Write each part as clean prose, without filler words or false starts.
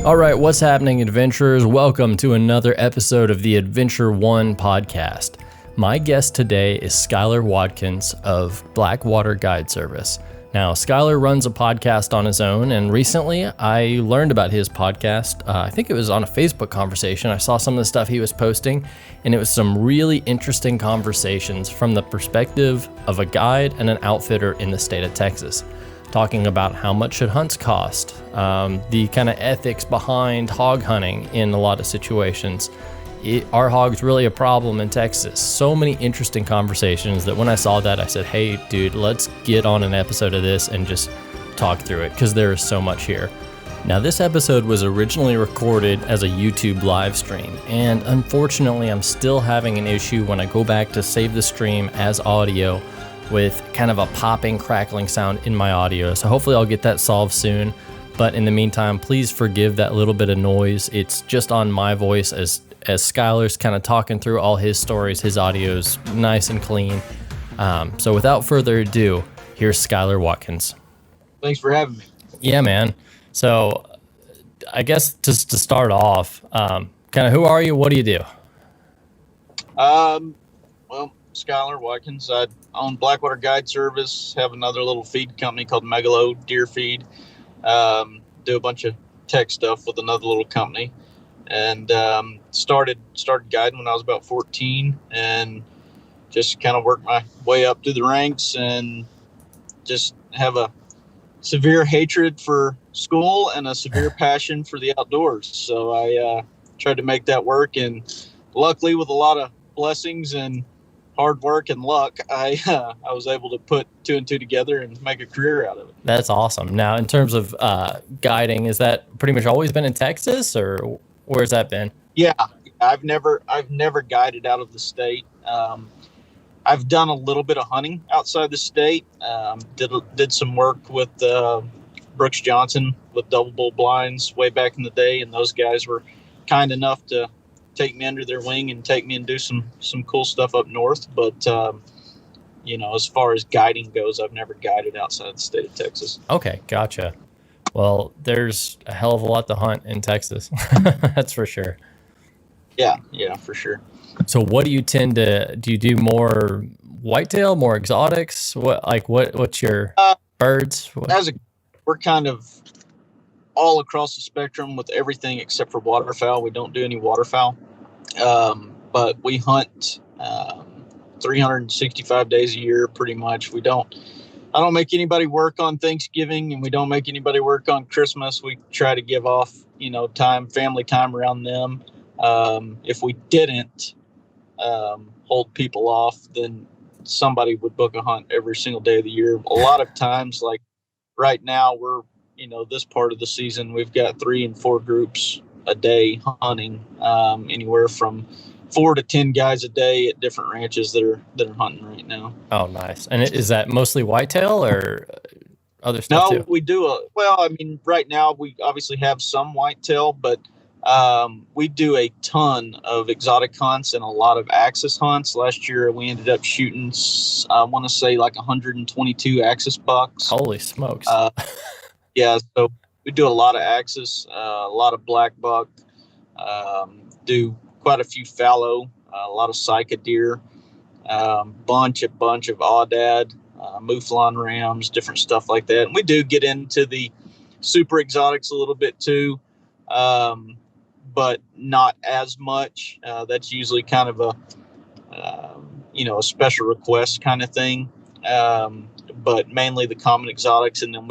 All right, what's happening, adventurers? Welcome to another episode of the Adventure One podcast. My guest today is Skyler Watkins of Blackwater Guide Service. Now, Skyler runs a podcast on his own, and recently I learned about his podcast. I think it was on a Facebook conversation. I saw some of the stuff he was posting, and it was some really interesting conversations from the perspective of a guide and an outfitter in the state of Texas. Talking about how much should hunts cost, the kind of ethics behind hog hunting in a lot of situations. Are hogs really a problem in Texas? So many interesting conversations that when I saw that, I said, hey, dude, let's get on an episode of this and just talk through it because there is so much here. Now, this episode was originally recorded as a YouTube live stream, and unfortunately, I'm still having an issue when I go back to save the stream as audio with kind of a popping, crackling sound in my audio. So hopefully I'll get that solved soon. But in the meantime, please forgive that little bit of noise. It's just on my voice as Skyler's kind of talking through all his stories. His audio's nice and clean. So without further ado, here's Skyler Watkins. Thanks for having me. Yeah, man. So I guess just to start off, kind of who are you? What do you do? Well, Skyler Watkins. I own Blackwater Guide Service, have another little feed company called Megalo Deer Feed. Do a bunch of tech stuff with another little company, and started guiding when I was about 14, and just kind of worked my way up through the ranks, and just have a severe hatred for school and a severe passion for the outdoors. So I tried to make that work, and luckily, with a lot of blessings and hard work and luck, I was able to put two and two together and make a career out of it. That's awesome. Now, in terms of guiding, is that pretty much always been in Texas, or where's that been? Yeah, I've never guided out of the state. I've done a little bit of hunting outside the state. Did some work with Brooks Johnson with double bull blinds way back in the day, and those guys were kind enough to take me under their wing and take me and do some cool stuff up north. But, as far as guiding goes, I've never guided outside the state of Texas. Okay, gotcha. Well, there's a hell of a lot to hunt in Texas. That's for sure. Yeah, for sure. So what do you do you do more whitetail, more exotics? What's your birds? We're kind of all across the spectrum with everything except for waterfowl. We don't do any waterfowl. But we hunt 365 days a year pretty much. I don't make anybody work on Thanksgiving, and we don't make anybody work on Christmas. We try to give off, family time around them. If we didn't hold people off, then somebody would book a hunt every single day of the year. A lot of times, like right now, we're this part of the season, we've got 3 and 4 groups a day hunting, anywhere from 4 to 10 guys a day at different ranches that are hunting right now. Oh, nice. And is that mostly whitetail or other stuff too? No, we do right now we obviously have some whitetail, but we do a ton of exotic hunts and a lot of axis hunts. Last year we ended up shooting, I want to say like 122 axis bucks. Holy smokes. Yeah, so we do a lot of axis, a lot of black buck, do quite a few fallow, a lot of cyca deer, bunch of aoudad, mouflon rams, different stuff like that. And we do get into the super exotics a little bit too, but not as much. That's usually kind of a special request kind of thing, but mainly the common exotics. And then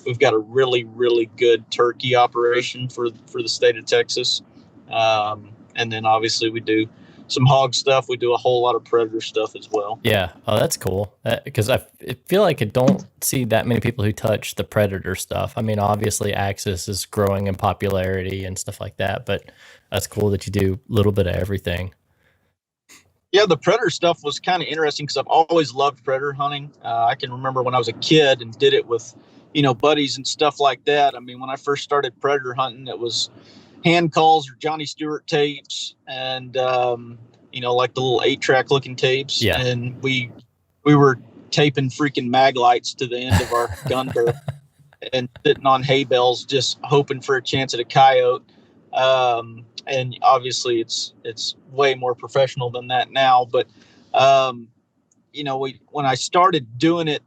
We've got a really, really good turkey operation for the state of Texas. And then obviously we do some hog stuff. We do a whole lot of predator stuff as well. Yeah. Oh, that's cool. Because I feel like I don't see that many people who touch the predator stuff. I mean, obviously Axis is growing in popularity and stuff like that, but that's cool that you do a little bit of everything. Yeah, the predator stuff was kind of interesting because I've always loved predator hunting. I can remember when I was a kid and did it with buddies and stuff like that. I mean, when I first started predator hunting, it was hand calls or Johnny Stewart tapes and, like the little 8-track looking tapes. Yeah. And we were taping freaking mag lights to the end of our gun barrel. and sitting on hay bales, just hoping for a chance at a coyote. And obviously it's way more professional than that now, but, when I started doing it,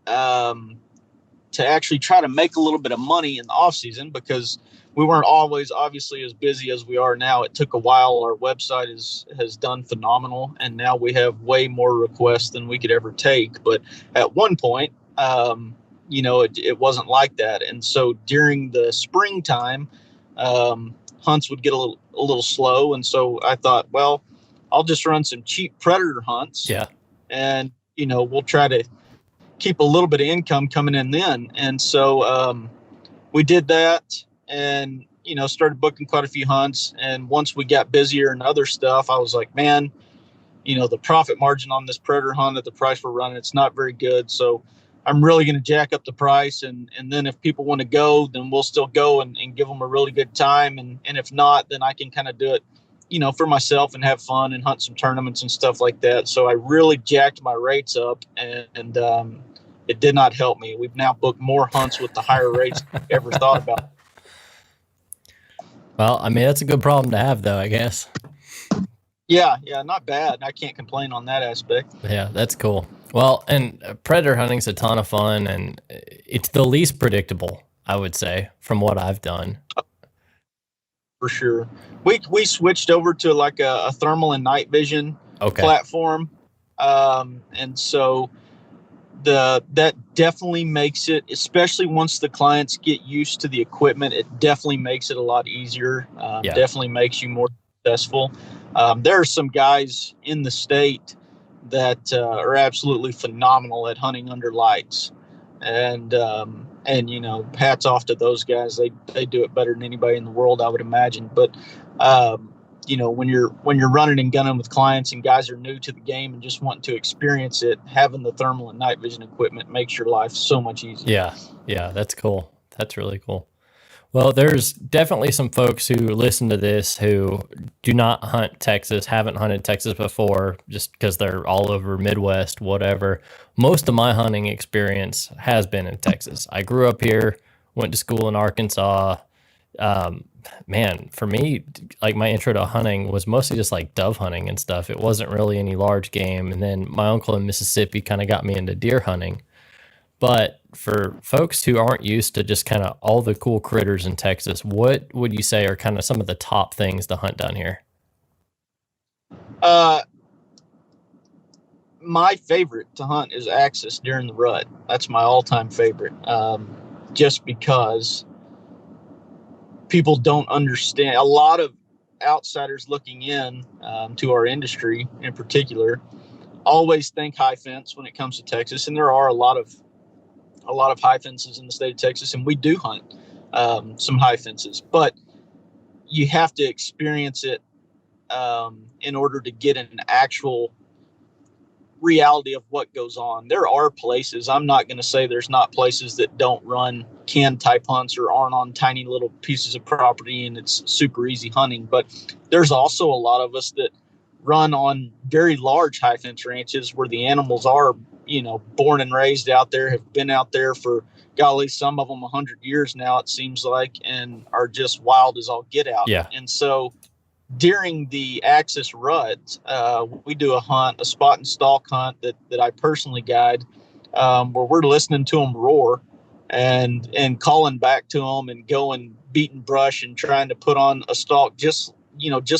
to actually try to make a little bit of money in the off season, because we weren't always obviously as busy as we are now. It took a while. Our website has done phenomenal, and now we have way more requests than we could ever take. But at one point, it wasn't like that. And so during the springtime, hunts would get a little slow. And so I thought, well, I'll just run some cheap predator hunts. Yeah. And, we'll try to keep a little bit of income coming in then. And so we did that, and, started booking quite a few hunts. And once we got busier and other stuff, I was like, man, the profit margin on this predator hunt at the price we're running, it's not very good. So I'm really going to jack up the price. And then if people want to go, then we'll still go and give them a really good time. And if not, then I can kind of do it, for myself and have fun and hunt some tournaments and stuff like that. So I really jacked my rates up, and it did not help me. We've now booked more hunts with the higher rates than I ever thought about. Well, I mean, that's a good problem to have, though, I guess. Yeah, not bad. I can't complain on that aspect. Yeah, that's cool. Well, and predator hunting's a ton of fun, and it's the least predictable, I would say, from what I've done. For sure. We switched over to like a thermal and night vision platform. And so that definitely makes it, especially once the clients get used to the equipment, it definitely makes it a lot easier. Definitely makes you more successful. There are some guys in the state that are absolutely phenomenal at hunting under lights, and hats off to those guys. They do it better than anybody in the world, I would imagine. But when you're running and gunning with clients and guys are new to the game and just wanting to experience it, having the thermal and night vision equipment makes your life so much easier. Yeah, that's cool. That's really cool. Well, there's definitely some folks who listen to this who do not hunt Texas, haven't hunted Texas before, just because they're all over Midwest, whatever. Most of my hunting experience has been in Texas. I grew up here, went to school in Arkansas. Man, for me, like my intro to hunting was mostly just like dove hunting and stuff. It wasn't really any large game. And then my uncle in Mississippi kind of got me into deer hunting. But for folks who aren't used to just kind of all the cool critters in Texas, what would you say are kind of some of the top things to hunt down here? My favorite to hunt is axis during the rut. That's my all-time favorite. Just because people don't understand. A lot of outsiders looking in to our industry in particular always think high fence when it comes to Texas, and there are a lot of high fences in the state of Texas, and we do hunt some high fences, but you have to experience it in order to get an actual reality of what goes on. There are places, I'm not going to say there's not places that don't run can type hunts or aren't on tiny little pieces of property and it's super easy hunting, but there's also a lot of us that run on very large high fence ranches where the animals are, born and raised out there, have been out there for, golly, some of them 100 years now, it seems like, and are just wild as all get out. Yeah. And so during the axis rut, we do a spot and stalk hunt that I personally guide, where we're listening to them roar and calling back to them and going beating brush and trying to put on a stalk just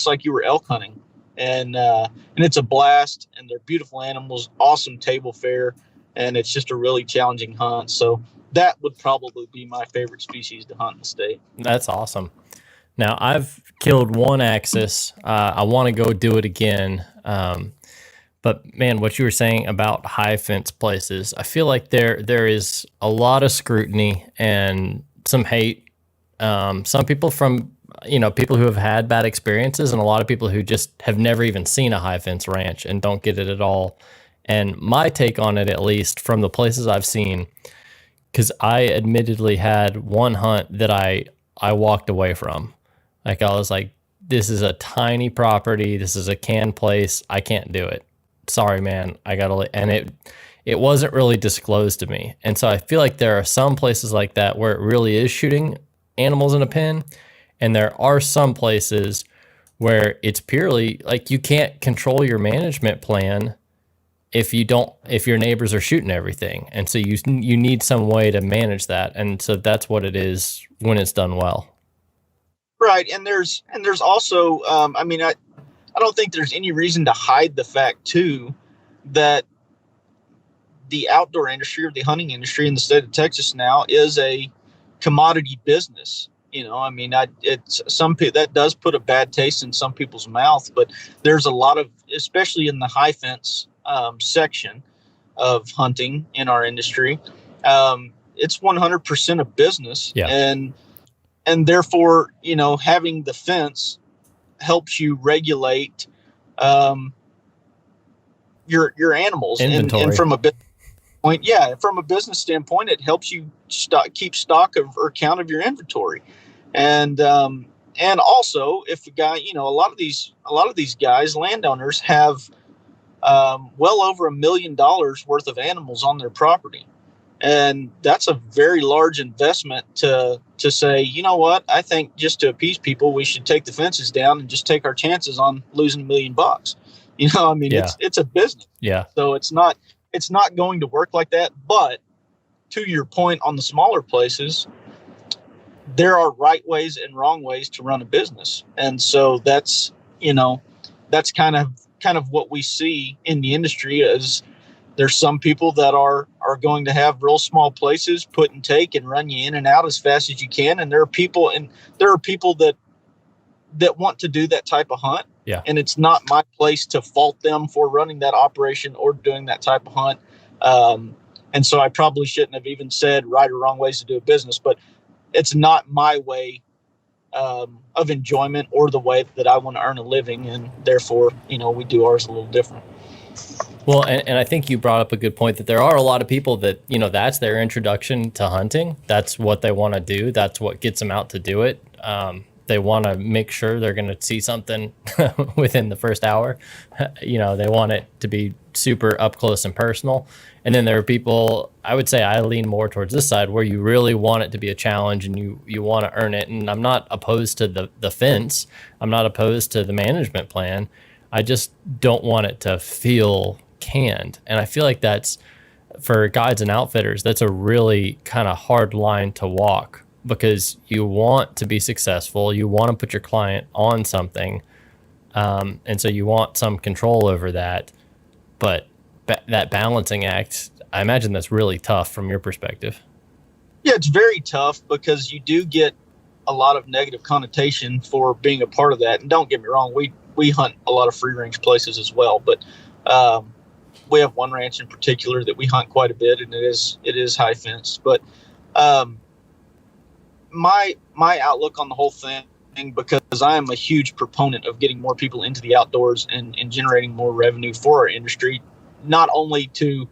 like you were elk hunting. And it's a blast, and they're beautiful animals, awesome table fare, and it's just a really challenging hunt. So that would probably be my favorite species to hunt in the state. That's awesome. Now, I've killed one axis. I want to go do it again. But man, what you were saying about high fence places, I feel like there is a lot of scrutiny and some hate. Some people from people who have had bad experiences, and a lot of people who just have never even seen a high fence ranch and don't get it at all. And my take on it, at least from the places I've seen, because I admittedly had one hunt that I walked away from. Like, I was like, this is a tiny property. This is a canned place. I can't do it. Sorry, man. I gotta. And it wasn't really disclosed to me. And so I feel like there are some places like that where it really is shooting animals in a pen. And there are some places where it's purely like you can't control your management plan if your neighbors are shooting everything. And so you need some way to manage that. And so that's what it is when it's done well. Right. And there's also, I don't think there's any reason to hide the fact too, that the outdoor industry or the hunting industry in the state of Texas now is a commodity business. It's some people that does put a bad taste in some people's mouth, but there's a lot of, especially in the high fence section of hunting in our industry, it's 100% a business, and therefore, having the fence helps you regulate your animals inventory. And from a from a business standpoint, it helps you keep stock of or count of your inventory. And also if a guy, a lot of these guys, landowners, have well over $1 million worth of animals on their property. And that's a very large investment to say, you know what, I think just to appease people, we should take the fences down and just take our chances on losing $1 million. It's a business. Yeah. So it's not going to work like that. But to your point on the smaller places, there are right ways and wrong ways to run a business. And so that's kind of what we see in the industry is there's some people that are going to have real small places, put and take, and run you in and out as fast as you can. And there are people that want to do that type of hunt. Yeah. And it's not my place to fault them for running that operation or doing that type of hunt. And so I probably shouldn't have even said right or wrong ways to do a business, but it's not my way of enjoyment or the way that I want to earn a living. And therefore, we do ours a little different. Well, and I think you brought up a good point that there are a lot of people that, that's their introduction to hunting. That's what they want to do. That's what gets them out to do it. They want to make sure they're going to see something within the first hour. They want it to be super up close and personal. And then there are people, I would say I lean more towards this side, where you really want it to be a challenge and you want to earn it. And I'm not opposed to the fence. I'm not opposed to the management plan. I just don't want it to feel canned. And I feel like that's, for guides and outfitters, that's a really kind of hard line to walk, because you want to be successful. You want to put your client on something. And so you want some control over that. But that balancing act, I imagine that's really tough from your perspective. Yeah, it's very tough because you do get a lot of negative connotation for being a part of that. And don't get me wrong, we hunt a lot of free range places as well. But we have one ranch in particular that we hunt quite a bit, and it is high fenced. But my outlook on the whole thing, because I am a huge proponent of getting more people into the outdoors and generating more revenue for our industry, not only to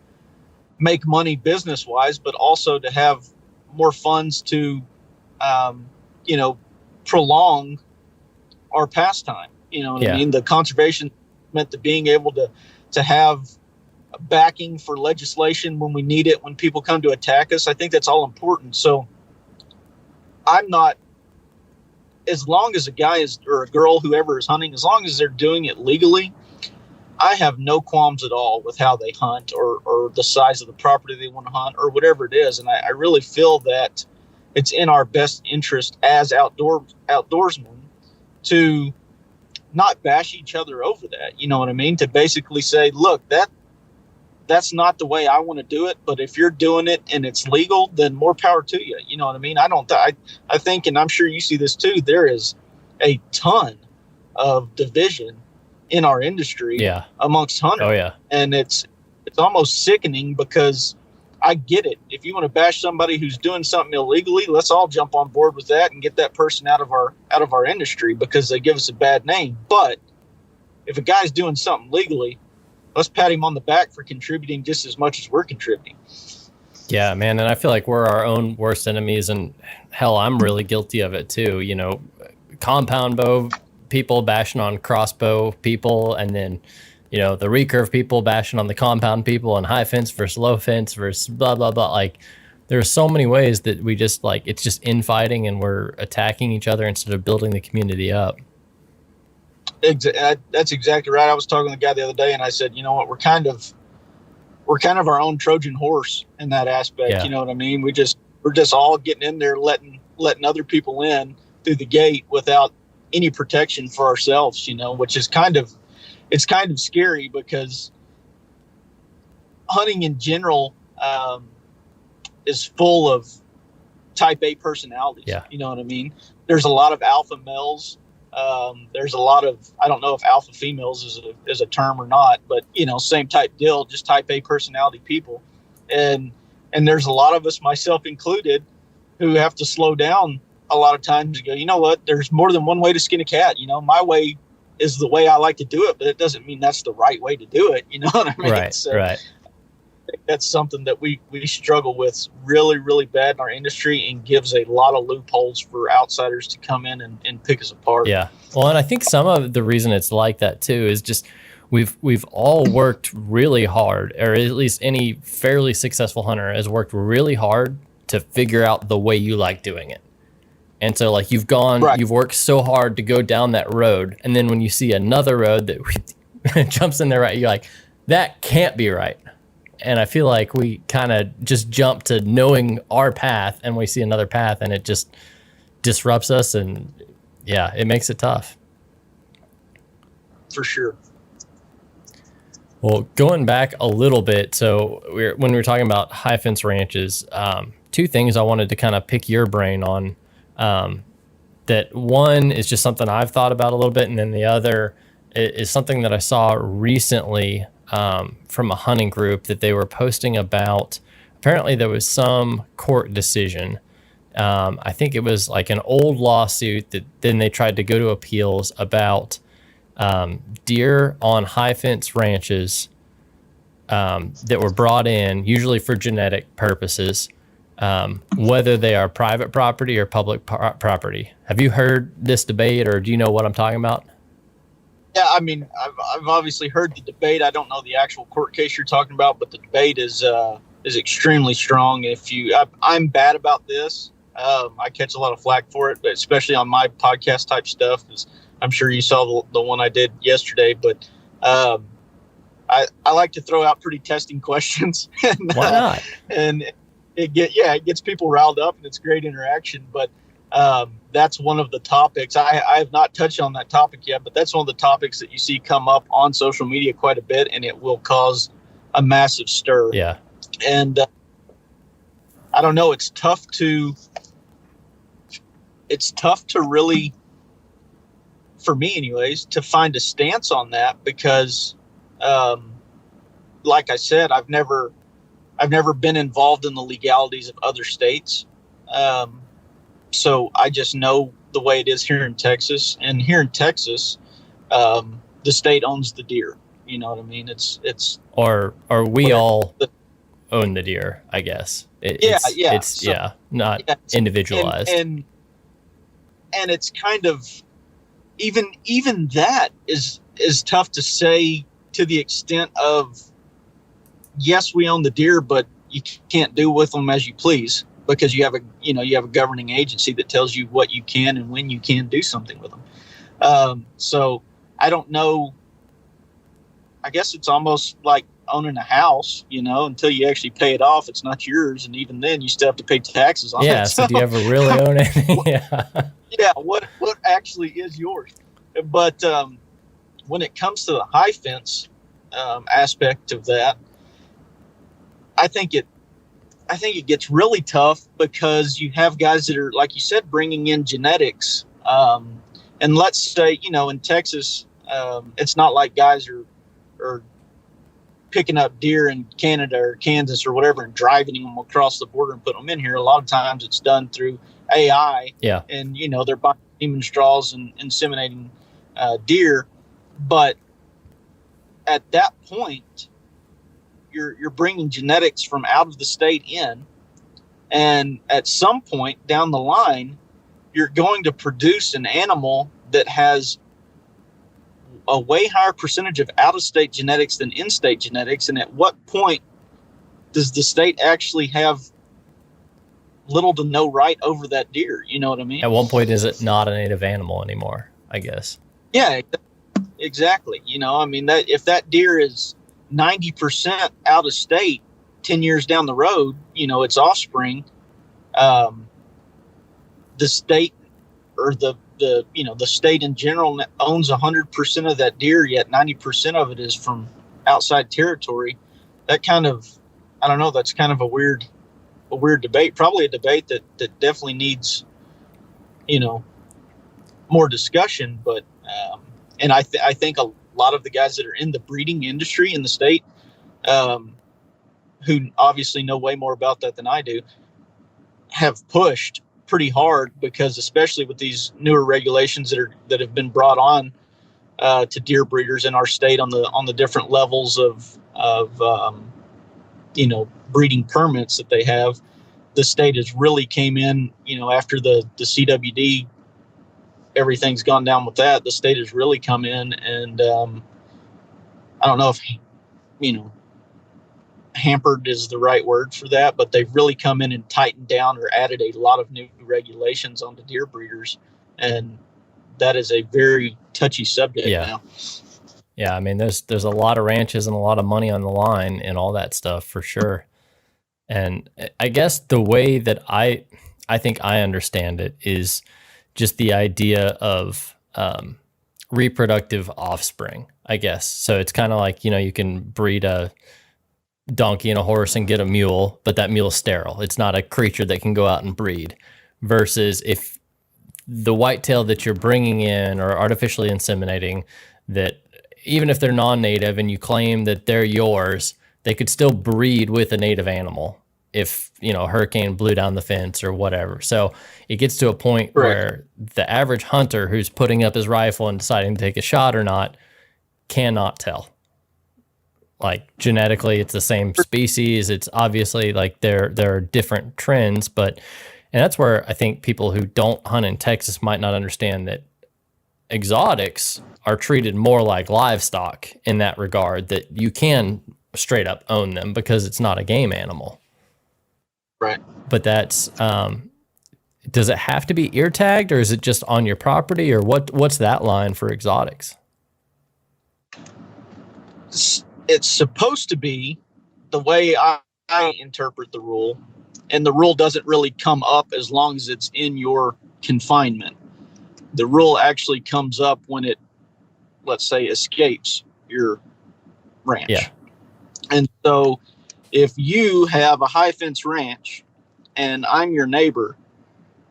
make money business wise, but also to have more funds to, prolong our pastime. You know what I mean? The conservation meant to being able to have backing for legislation when we need it, when people come to attack us. I think that's all important. So I'm not, as long as a guy is, or a girl, whoever is hunting, as long as they're doing it legally, I have no qualms at all with how they hunt or the size of the property they want to hunt or whatever it is. And I really feel that it's in our best interest as outdoorsmen to not bash each other over that. You know what I mean? To basically say, look, that's not the way I want to do it, but if you're doing it and it's legal, then more power to you. You know what I mean? I think, and I'm sure you see this too, there is a ton of division in our industry amongst hunters. Oh yeah. And it's almost sickening, because I get it. If you want to bash somebody who's doing something illegally, let's all jump on board with that and get that person out of our industry, because they give us a bad name. But if a guy's doing something legally, let's pat him on the back for contributing just as much as we're contributing. Yeah, man. And I feel like we're our own worst enemies, and hell, I'm really guilty of it too. Compound bow people bashing on crossbow people, and then the recurve people bashing on the compound people and high fence versus low fence versus blah, blah, blah. Like, there are so many ways that we just it's just infighting and we're attacking each other instead of building the community up. That's exactly right. I was talking to the guy the other day and I said, you know what, we're kind of our own Trojan horse in that aspect. Yeah. You know what I mean? We're just all getting in there, letting other people in through the gate without any protection for ourselves, which is kind of scary, because hunting in general is full of type A personalities. Yeah. You know what I mean? There's a lot of alpha males. There's a lot of, I don't know if alpha females is a term or not, but same type deal, just type A personality people. And there's a lot of us, myself included, who have to slow down a lot of times and go, you know what, there's more than one way to skin a cat. My way is the way I like to do it, but it doesn't mean that's the right way to do it. You know what I mean? Right. So right. I think that's something that we struggle with really, really bad in our industry, and gives a lot of loopholes for outsiders to come in and pick us apart. Yeah. Well, and I think some of the reason it's like that too is just we've all worked really hard, or at least any fairly successful hunter has worked really hard to figure out the way you like doing it. And so like you've worked so hard to go down that road, and then when you see another road that jumps in there, right, you're like, that can't be right. And I feel like we kind of just jump to knowing our path, and we see another path, and it just disrupts us, and yeah, it makes it tough. For sure. Well, going back a little bit, so when we were talking about high fence ranches, two things I wanted to kind of pick your brain on. That one is just something I've thought about a little bit, and then the other is something that I saw recently from a hunting group that they were posting about. Apparently there was some court decision. I think it was like an old lawsuit that then they tried to go to appeals about deer on high fence ranches that were brought in, usually for genetic purposes, whether they are private property or public property. Have you heard this debate, or do you know what I'm talking about? Yeah, I mean, I've obviously heard the debate. I don't know the actual court case you're talking about, but the debate is extremely strong. I'm bad about this. I catch a lot of flack for it, but especially on my podcast type stuff. I'm sure you saw the one I did yesterday, but I like to throw out pretty testing questions. And, why not? And it gets people riled up, and it's great interaction. But that's one of the topics. I have not touched on that topic yet, but that's one of the topics that you see come up on social media quite a bit, and it will cause a massive stir. Yeah. And I don't know. It's tough to really, for me anyways, to find a stance on that, because like I said, I've never been involved in the legalities of other states. So I just know the way it is here in Texas, and here in Texas, the state owns the deer. You know what I mean? It's or we all own the deer, I guess. It's not individualized. And it's kind of, even that is tough to say, to the extent of, yes, we own the deer, but you can't do with them as you please, because you have a governing agency that tells you what you can and when you can do something with them. So I don't know. I guess it's almost like owning a house, until you actually pay it off, it's not yours. And even then you still have to pay taxes on it. Yeah. So do you ever really own it? Yeah. Yeah. What actually is yours? But when it comes to the high fence aspect of that, I think it gets really tough, because you have guys that are, like you said, bringing in genetics. And let's say, in Texas, it's not like guys are picking up deer in Canada or Kansas or whatever and driving them across the border and putting them in here. A lot of times it's done through AI. Yeah. And, they're buying semen straws and inseminating deer. But at that point, you're bringing genetics from out of the state in, and at some point down the line, you're going to produce an animal that has a way higher percentage of out-of-state genetics than in-state genetics. And at what point does the state actually have little to no right over that deer? You know what I mean? At one point, is it not a native animal anymore, I guess? Yeah, exactly. You know, I mean, that if that deer is 90% out of state 10 years down the road, you know, its offspring, the state or the state in general owns 100% of that deer, yet 90% of it is from outside territory. That kind of, I don't know, that's kind of a weird debate, probably a debate that definitely needs, you know, more discussion. But, and I think a lot of the guys that are in the breeding industry in the state, who obviously know way more about that than I do, have pushed pretty hard, because especially with these newer regulations that have been brought on to deer breeders in our state on the different levels of breeding permits that they have, the state has really came in, you know, after the CWD, everything's gone down with that. The state has really come in and I don't know if, you know, hampered is the right word for that, but they've really come in and tightened down or added a lot of new regulations onto deer breeders, and that is a very touchy subject now. Yeah, I mean, there's a lot of ranches and a lot of money on the line and all that stuff for sure. And I guess the way that I think I understand it is just the idea of reproductive offspring, I guess. So it's kind of like, you know, you can breed a donkey and a horse and get a mule, but that mule's sterile. It's not a creature that can go out and breed. Versus if the whitetail that you're bringing in or artificially inseminating, that even if they're non-native and you claim that they're yours, they could still breed with a native animal if, you know, a hurricane blew down the fence or whatever. So it gets to a point where the average hunter who's putting up his rifle and deciding to take a shot or not cannot tell. Like genetically, it's the same species. It's obviously like there are different trends, and that's where I think people who don't hunt in Texas might not understand that exotics are treated more like livestock in that regard, that you can straight up own them because it's not a game animal. Right. But that's, does it have to be ear tagged, or is it just on your property, or what's that line for exotics? It's supposed to be the way I interpret the rule, and the rule doesn't really come up as long as it's in your confinement. The rule actually comes up when it, let's say, escapes your ranch. Yeah. And so if you have a high fence ranch and I'm your neighbor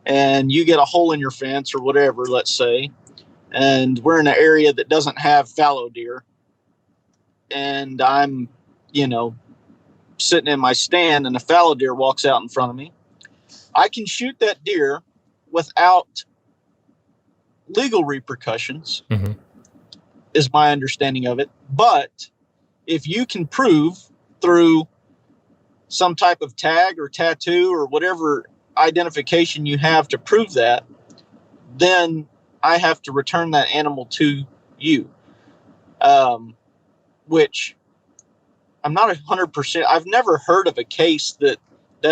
and you get a hole in your fence or whatever, let's say, and we're in an area that doesn't have fallow deer, and I'm, you know, sitting in my stand and a fallow deer walks out in front of me, I can shoot that deer without legal repercussions, is my understanding of it. But if you can prove through some type of tag or tattoo or whatever identification you have to prove that, then I have to return that animal to you. Which I'm not 100%. I've never heard of a case that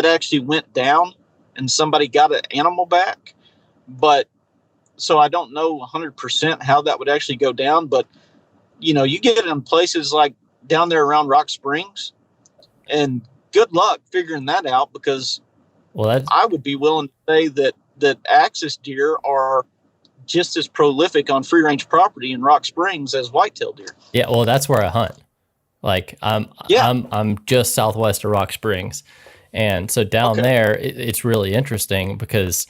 actually went down and somebody got an animal back. But so I don't know 100% how that would actually go down. But, you know, you get it in places like down there around Rock Springs, and good luck figuring that out, because I would be willing to say that axis deer are just as prolific on free range property in Rock Springs as whitetail deer. Yeah, well, that's where I hunt. Like I'm just southwest of Rock Springs, and so down there it's really interesting because,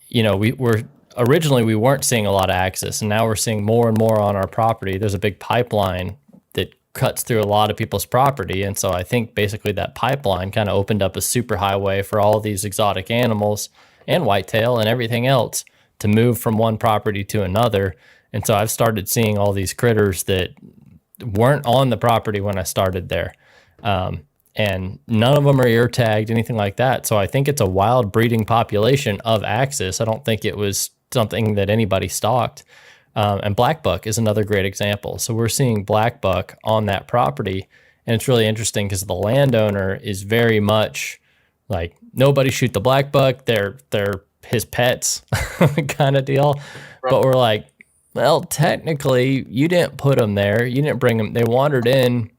you know, we weren't seeing a lot of axis, and now we're seeing more and more on our property. There's a big pipeline that cuts through a lot of people's property, and so I think basically that pipeline kind of opened up a super highway for all these exotic animals and whitetail and everything else to move from one property to another. And so I've started seeing all these critters that weren't on the property when I started there. And none of them are ear tagged, anything like that. So I think it's a wild breeding population of axis. I don't think it was something that anybody stalked, And black buck is another great example. So we're seeing black buck on that property, and it's really interesting because the landowner is very much like, nobody shoot the black buck. They're his pets kind of deal. Right. But we're like, well, technically, you didn't put them there. You didn't bring them. They wandered in.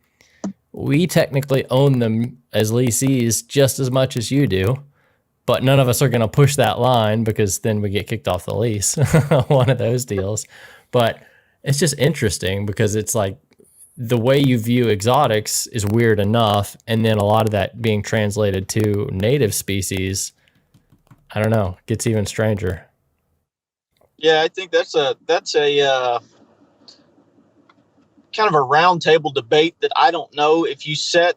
We technically own them as lessees just as much as you do. But none of us are going to push that line because then we get kicked off the lease. One of those deals. But it's just interesting because it's like the way you view exotics is weird enough. And then a lot of that being translated to native species, I don't know, gets even stranger. Yeah, I think that's a kind of a roundtable debate that I don't know if you set.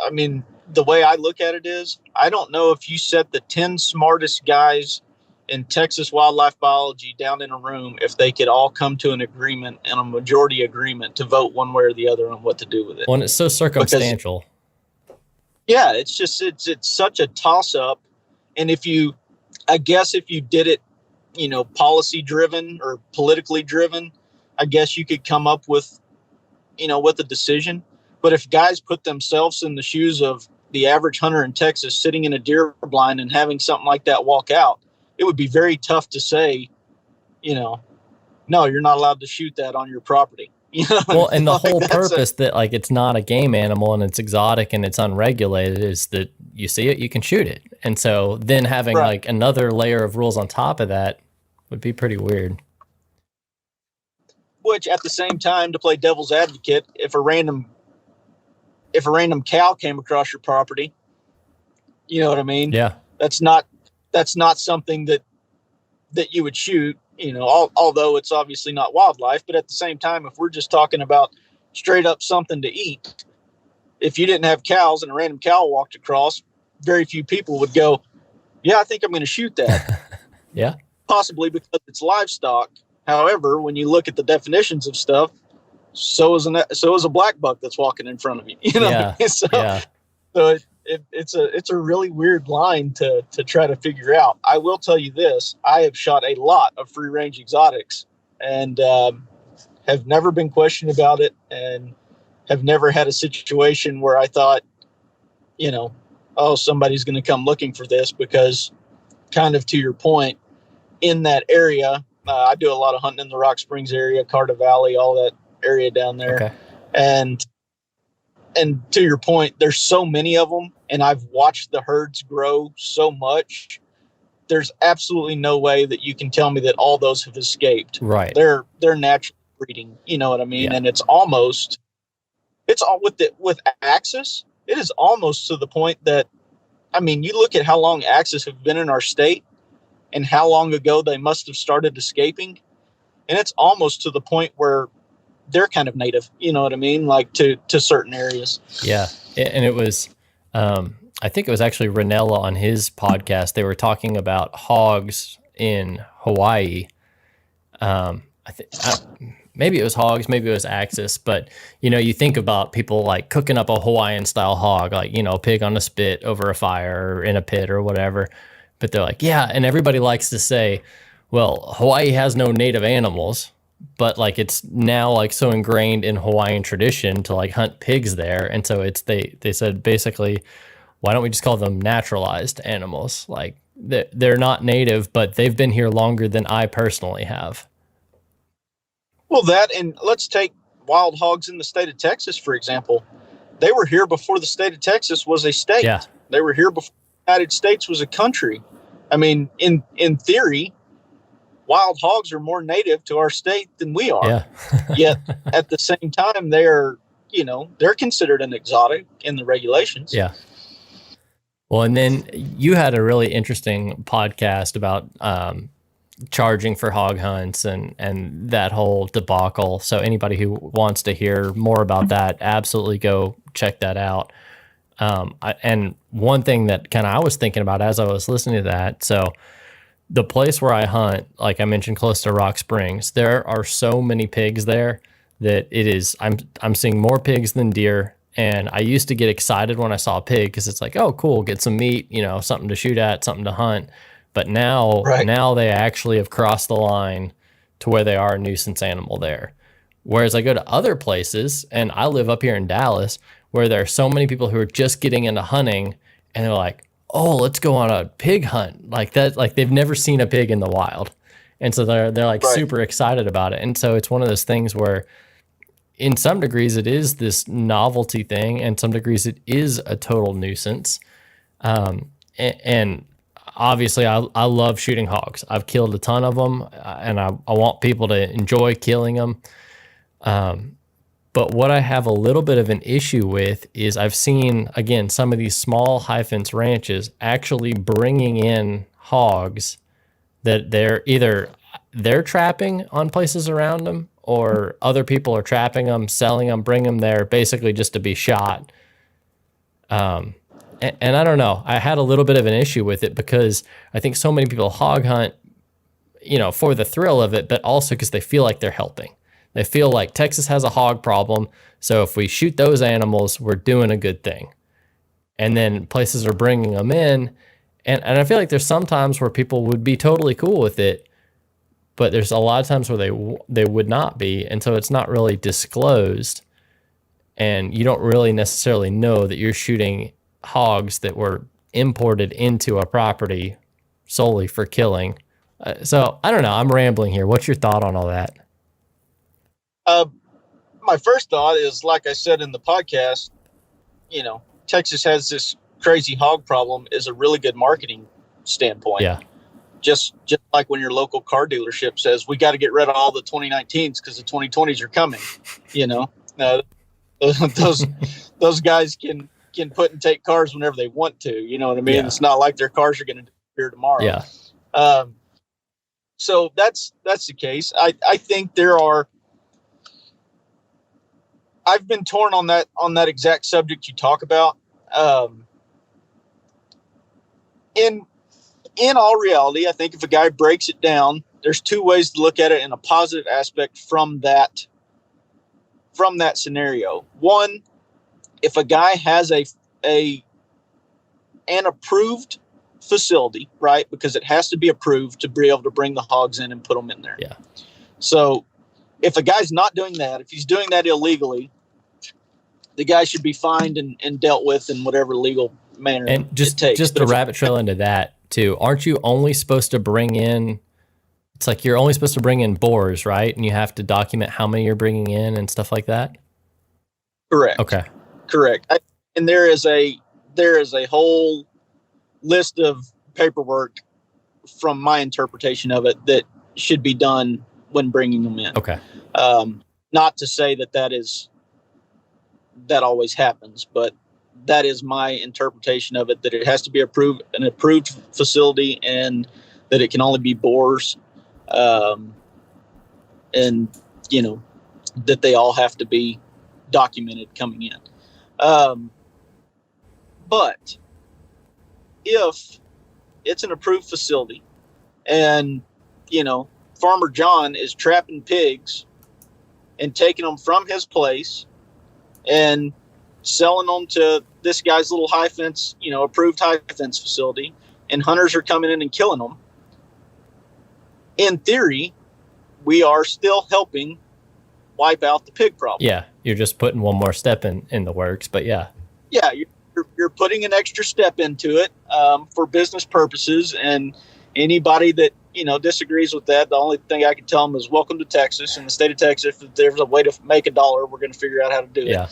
I mean, the way I look at it is, I don't know if you set the 10 smartest guys in Texas wildlife biology down in a room, if they could all come to an agreement and a majority agreement to vote one way or the other on what to do with it. Well, it's so circumstantial. Yeah, it's such a toss up. And I guess if you did it, policy driven or politically driven, I guess you could come up with a decision. But if guys put themselves in the shoes of the average hunter in Texas sitting in a deer blind and having something like that walk out, it would be very tough to say, no, you're not allowed to shoot that on your property. Well, and the whole purpose that like it's not a game animal and it's exotic and it's unregulated is that you see it, you can shoot it. And so then having like another layer of rules on top of that would be pretty weird. Which at the same time, to play devil's advocate, if a random cow came across your property, you know what I mean? Yeah. That's not something that you would shoot, although it's obviously not wildlife. But at the same time, if we're just talking about straight up something to eat, if you didn't have cows and a random cow walked across, very few people would go, yeah, I think I'm going to shoot that. Yeah. Possibly because it's livestock. However, when you look at the definitions of stuff, so is a black buck that's walking in front of you. Yeah. So it's a really weird line to try to figure out. I will tell you this: I have shot a lot of free range exotics and have never been questioned about it, and have never had a situation where I thought, somebody's going to come looking for this, because kind of to your point, in that area, I do a lot of hunting in the Rock Springs area, Carter Valley, all that area down there. Okay. And to your point, there's so many of them, and I've watched the herds grow so much. There's absolutely no way that you can tell me that all those have escaped. Right. They're naturally breeding. You know what I mean? Yeah. And it's all with Axis. It is almost to the point that, I mean, you look at how long Axis have been in our state and how long ago they must have started escaping. And it's almost to the point where they're kind of native, you know what I mean? Like to certain areas. Yeah. And it was, I think it was actually Ranella on his podcast. They were talking about hogs in Hawaii. Maybe it was Hogs, maybe it was Axis, but you think about people like cooking up a Hawaiian style hog, like, a pig on a spit over a fire or in a pit or whatever. But they're like, yeah. And everybody likes to say, well, Hawaii has no native animals, but like it's now like so ingrained in Hawaiian tradition to like hunt pigs there. And so they said basically, why don't we just call them naturalized animals? Like they're not native, but they've been here longer than I personally have. Well, and let's take wild hogs in the state of Texas, for example. They were here before the state of Texas was a state. Yeah. They were here before the United States was a country. I mean, in theory, wild hogs are more native to our state than we are. Yeah. Yet at the same time, they're considered an exotic in the regulations. Yeah. Well, and then you had a really interesting podcast about charging for hog hunts and that whole debacle. So anybody who wants to hear more about that, absolutely go check that out. And one thing that kind of I was thinking about as I was listening to that, so the place where I hunt, like I mentioned, close to Rock Springs, there are so many pigs there that it is, I'm seeing more pigs than deer. And I used to get excited when I saw a pig because it's like, oh, cool, get some meat, something to shoot at, something to hunt. But now they actually have crossed the line to where they are a nuisance animal there. Whereas I go to other places, and I live up here in Dallas, where there are so many people who are just getting into hunting, and they're like, oh, let's go on a pig hunt. Like that, like they've never seen a pig in the wild. And so they're like Right. super excited about it. And so it's one of those things where in some degrees it is this novelty thing, and some degrees it is a total nuisance. And obviously I love shooting hogs. I've killed a ton of them, and I want people to enjoy killing them. But what I have a little bit of an issue with is I've seen, again, some of these small high fence ranches actually bringing in hogs that they're trapping on places around them, or other people are trapping them, selling them, bring them there basically just to be shot. And I don't know, I had a little bit of an issue with it because I think so many people hog hunt, for the thrill of it, but also because they feel like they're helping. They feel like Texas has a hog problem, so if we shoot those animals, we're doing a good thing. And then places are bringing them in, and I feel like there's some times where people would be totally cool with it, but there's a lot of times where they would not be, and so it's not really disclosed, and you don't really necessarily know that you're shooting hogs that were imported into a property solely for killing. So I don't know, I'm rambling here. What's your thought on all that? My first thought is, like I said in the podcast, Texas has this crazy hog problem is a really good marketing standpoint. Yeah. Just like when your local car dealership says, we got to get rid of all the 2019s because the 2020s are coming, those guys can put and take cars whenever they want to, you know what I mean? Yeah. It's not like their cars are going to disappear tomorrow. Yeah. So that's the case. I think I've been torn on that exact subject you talk about. In all reality, I think if a guy breaks it down, there's two ways to look at it in a positive aspect from that scenario. One, if a guy has an approved facility, right? Because it has to be approved to be able to bring the hogs in and put them in there. Yeah. So if a guy's not doing that, if he's doing that illegally, the guy should be fined and dealt with in whatever legal manner and just it takes. Just the rabbit trail into that too. Aren't you only supposed to bring in? It's like you're only supposed to bring in boars, right? And you have to document how many you're bringing in and stuff like that. Correct. Okay. Correct. And there is a whole list of paperwork from my interpretation of it that should be done when bringing them in. Okay. Not to say that always happens, but that is my interpretation of it, that it has to be an approved facility, and that it can only be boars, and that they all have to be documented coming in. But if it's an approved facility and, Farmer John is trapping pigs and taking them from his place and selling them to this guy's little high fence, approved high fence facility, and hunters are coming in and killing them, in theory, we are still helping wipe out the pig problem. Yeah, you're just putting one more step in the works, but yeah. Yeah, you're putting an extra step into it for business purposes, and anybody that disagrees with that, the only thing I can tell them is welcome to Texas. In the state of Texas, if there's a way to make a dollar, we're going to figure out how to do it. Yeah.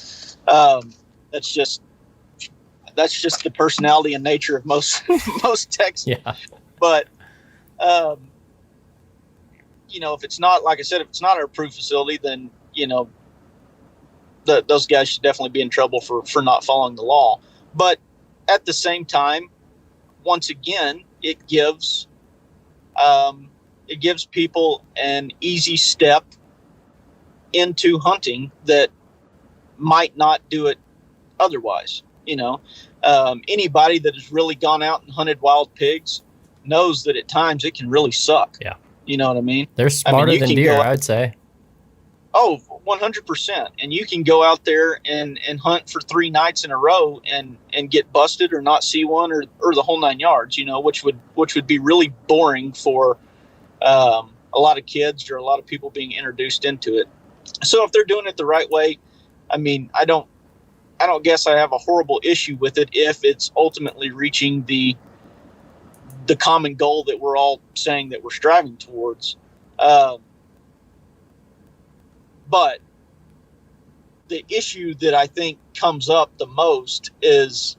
That's just the personality and nature of most Texans. Yeah. But if it's not, like I said, if it's not an approved facility, then those guys should definitely be in trouble for not following the law. But at the same time, once again, it gives people an easy step into hunting that might not do it otherwise. Anybody that has really gone out and hunted wild pigs knows that at times it can really suck. Yeah. You know what I mean? They're smarter than deer, I'd say. Oh, 100%. And you can go out there and hunt for 3 nights in a row and get busted or not see one or the whole 9 yards, which would be really boring for a a lot of kids or a lot of people being introduced into it. So if they're doing it the right way, I mean, I don't guess I have a horrible issue with it if it's ultimately reaching the common goal that we're all saying that we're striving towards. But the issue that I think comes up the most is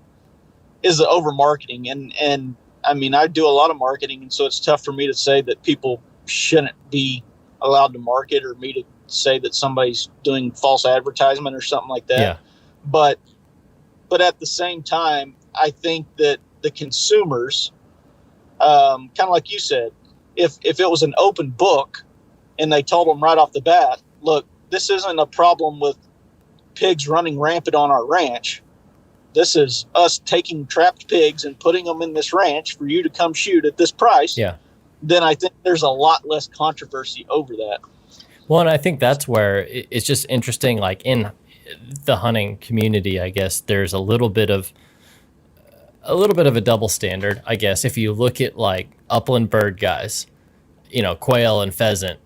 the over marketing. And I mean, I do a lot of marketing, and so it's tough for me to say that people shouldn't be allowed to market, or me to say that somebody's doing false advertisement or something like that. Yeah. But at the same time, I think that the consumers, kind of like you said, if it was an open book and they told them right off the bat, look, this isn't a problem with pigs running rampant on our ranch. This is us taking trapped pigs and putting them in this ranch for you to come shoot at this price. Yeah. Then I think there's a lot less controversy over that. Well, and I think that's where it's just interesting, like in the hunting community, I guess there's a little bit of a double standard, I guess. If you look at like upland bird guys, quail and pheasant,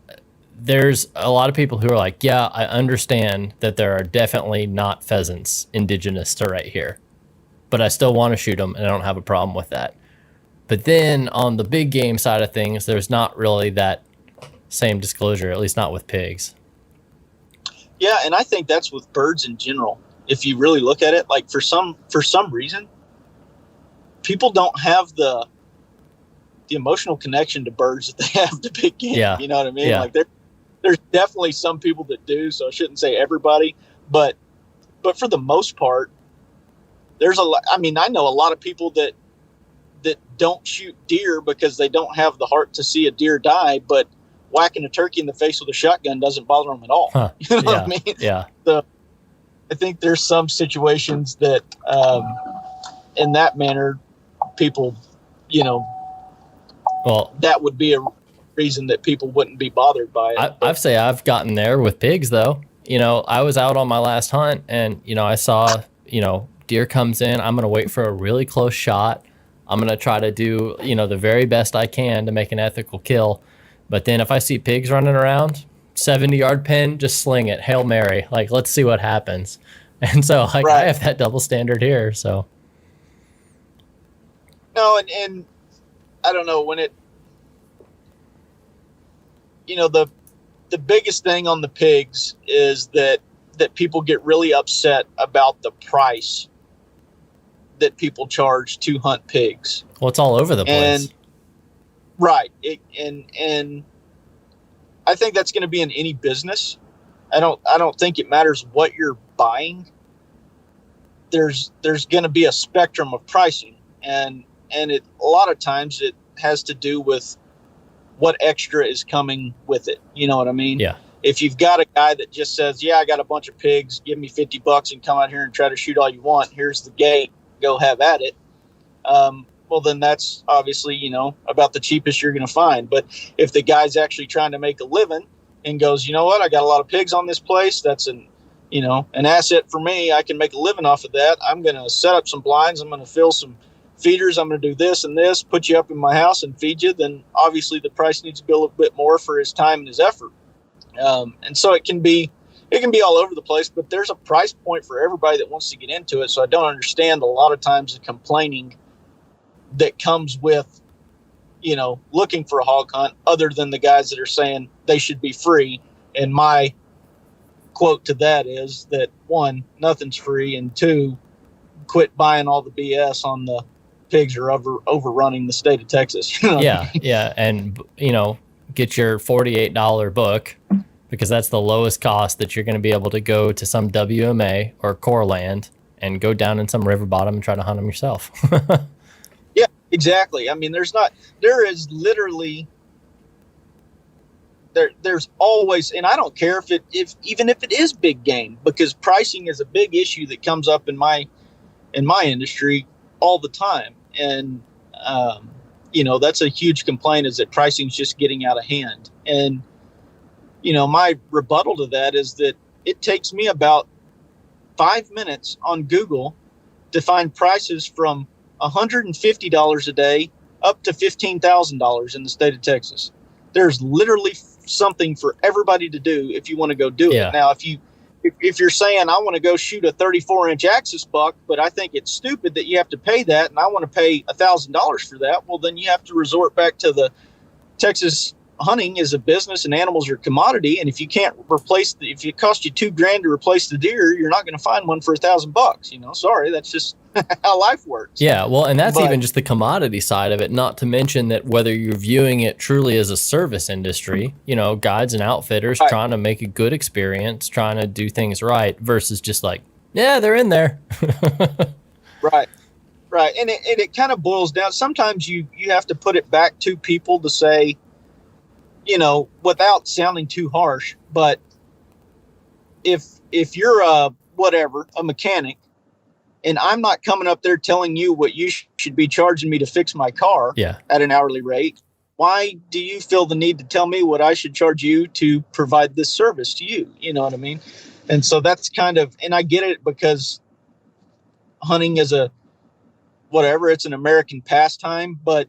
there's a lot of people who are like, yeah, I understand that there are definitely not pheasants indigenous to right here, but I still want to shoot them and I don't have a problem with that. But then on the big game side of things, there's not really that same disclosure, at least not with pigs. Yeah, and I think that's with birds in general. If you really look at it, like for some reason, people don't have the emotional connection to birds that they have to big game. Yeah. You know what I mean? Yeah. Like there's definitely some people that do, so I shouldn't say everybody, but for the most part, there's I know a lot of people that don't shoot deer because they don't have the heart to see a deer die, but whacking a turkey in the face with a shotgun doesn't bother them at all. Huh. You know what I mean? Yeah. So I think there's some situations that, in that manner, people, well, that would be a reason that people wouldn't be bothered by it. I've gotten there with pigs though. I was out on my last hunt and, I saw, deer comes in. I'm going to wait for a really close shot. I'm going to try to do, the very best I can to make an ethical kill. But then if I see pigs running around, 70-yard pin, just sling it. Hail Mary. Like, let's see what happens. And so right. I have that double standard here. So. No, and I don't know when it, the biggest thing on the pigs is that people get really upset about the price that people charge to hunt pigs. Well, it's all over the place. And right. And I think that's going to be in any business. I don't think it matters what you're buying. There's going to be a spectrum of pricing, and a lot of times it has to do with what extra is coming with it. You know what I mean? Yeah. If you've got a guy that just says, yeah, I got a bunch of pigs, give me $50 and come out here and try to shoot all you want. Here's the gate, go have at it. Well, then that's obviously, about the cheapest you're going to find. But if the guy's actually trying to make a living and goes, you know what, I got a lot of pigs on this place. That's an asset for me. I can make a living off of that. I'm going to set up some blinds. I'm going to fill some feeders. I'm going to do this and this, put you up in my house and feed you. Then obviously the price needs to be a little bit more for his time and his effort. And so it can be all over the place, but there's a price point for everybody that wants to get into it. So I don't understand a lot of times the complaining that comes with, looking for a hog hunt, other than the guys that are saying they should be free. And my quote to that is that, one, nothing's free, and two, quit buying all the BS on the pigs are overrunning the state of Texas. Yeah. Yeah. And, get your $48 book, because that's the lowest cost that you're going to be able to go to some WMA or core land and go down in some river bottom and try to hunt them yourself. Yeah, exactly. I mean, there's always, and I don't care even if it is big game, because pricing is a big issue that comes up in my industry all the time. And, that's a huge complaint, is that pricing's just getting out of hand. And, my rebuttal to that is that it takes me about 5 minutes on Google to find prices from $150 a day up to $15,000 in the state of Texas. There's literally something for everybody to do if you want to go do Yeah. it. Now, if you're saying I want to go shoot a 34-inch axis buck, but I think it's stupid that you have to pay that, and I want to pay $1,000 for that, well, then you have to resort back to the Texas hunting is a business and animals are a commodity. And if you can't if it costs you $2,000 to replace the deer, you're not going to find one for $1,000. Sorry, that's just how life works. Yeah, well, and that's even just the commodity side of it, not to mention that whether you're viewing it truly as a service industry, guides and outfitters trying to make a good experience, trying to do things right versus just like, yeah, they're in there. Right. And it kind of boils down. Sometimes you have to put it back to people to say, without sounding too harsh, but if you're a mechanic, and I'm not coming up there telling you what you should be charging me to fix my car at an hourly rate, why do you feel the need to tell me what I should charge you to provide this service to you? You know what I mean? And so that's kind of, and I get it because hunting is it's an American pastime, but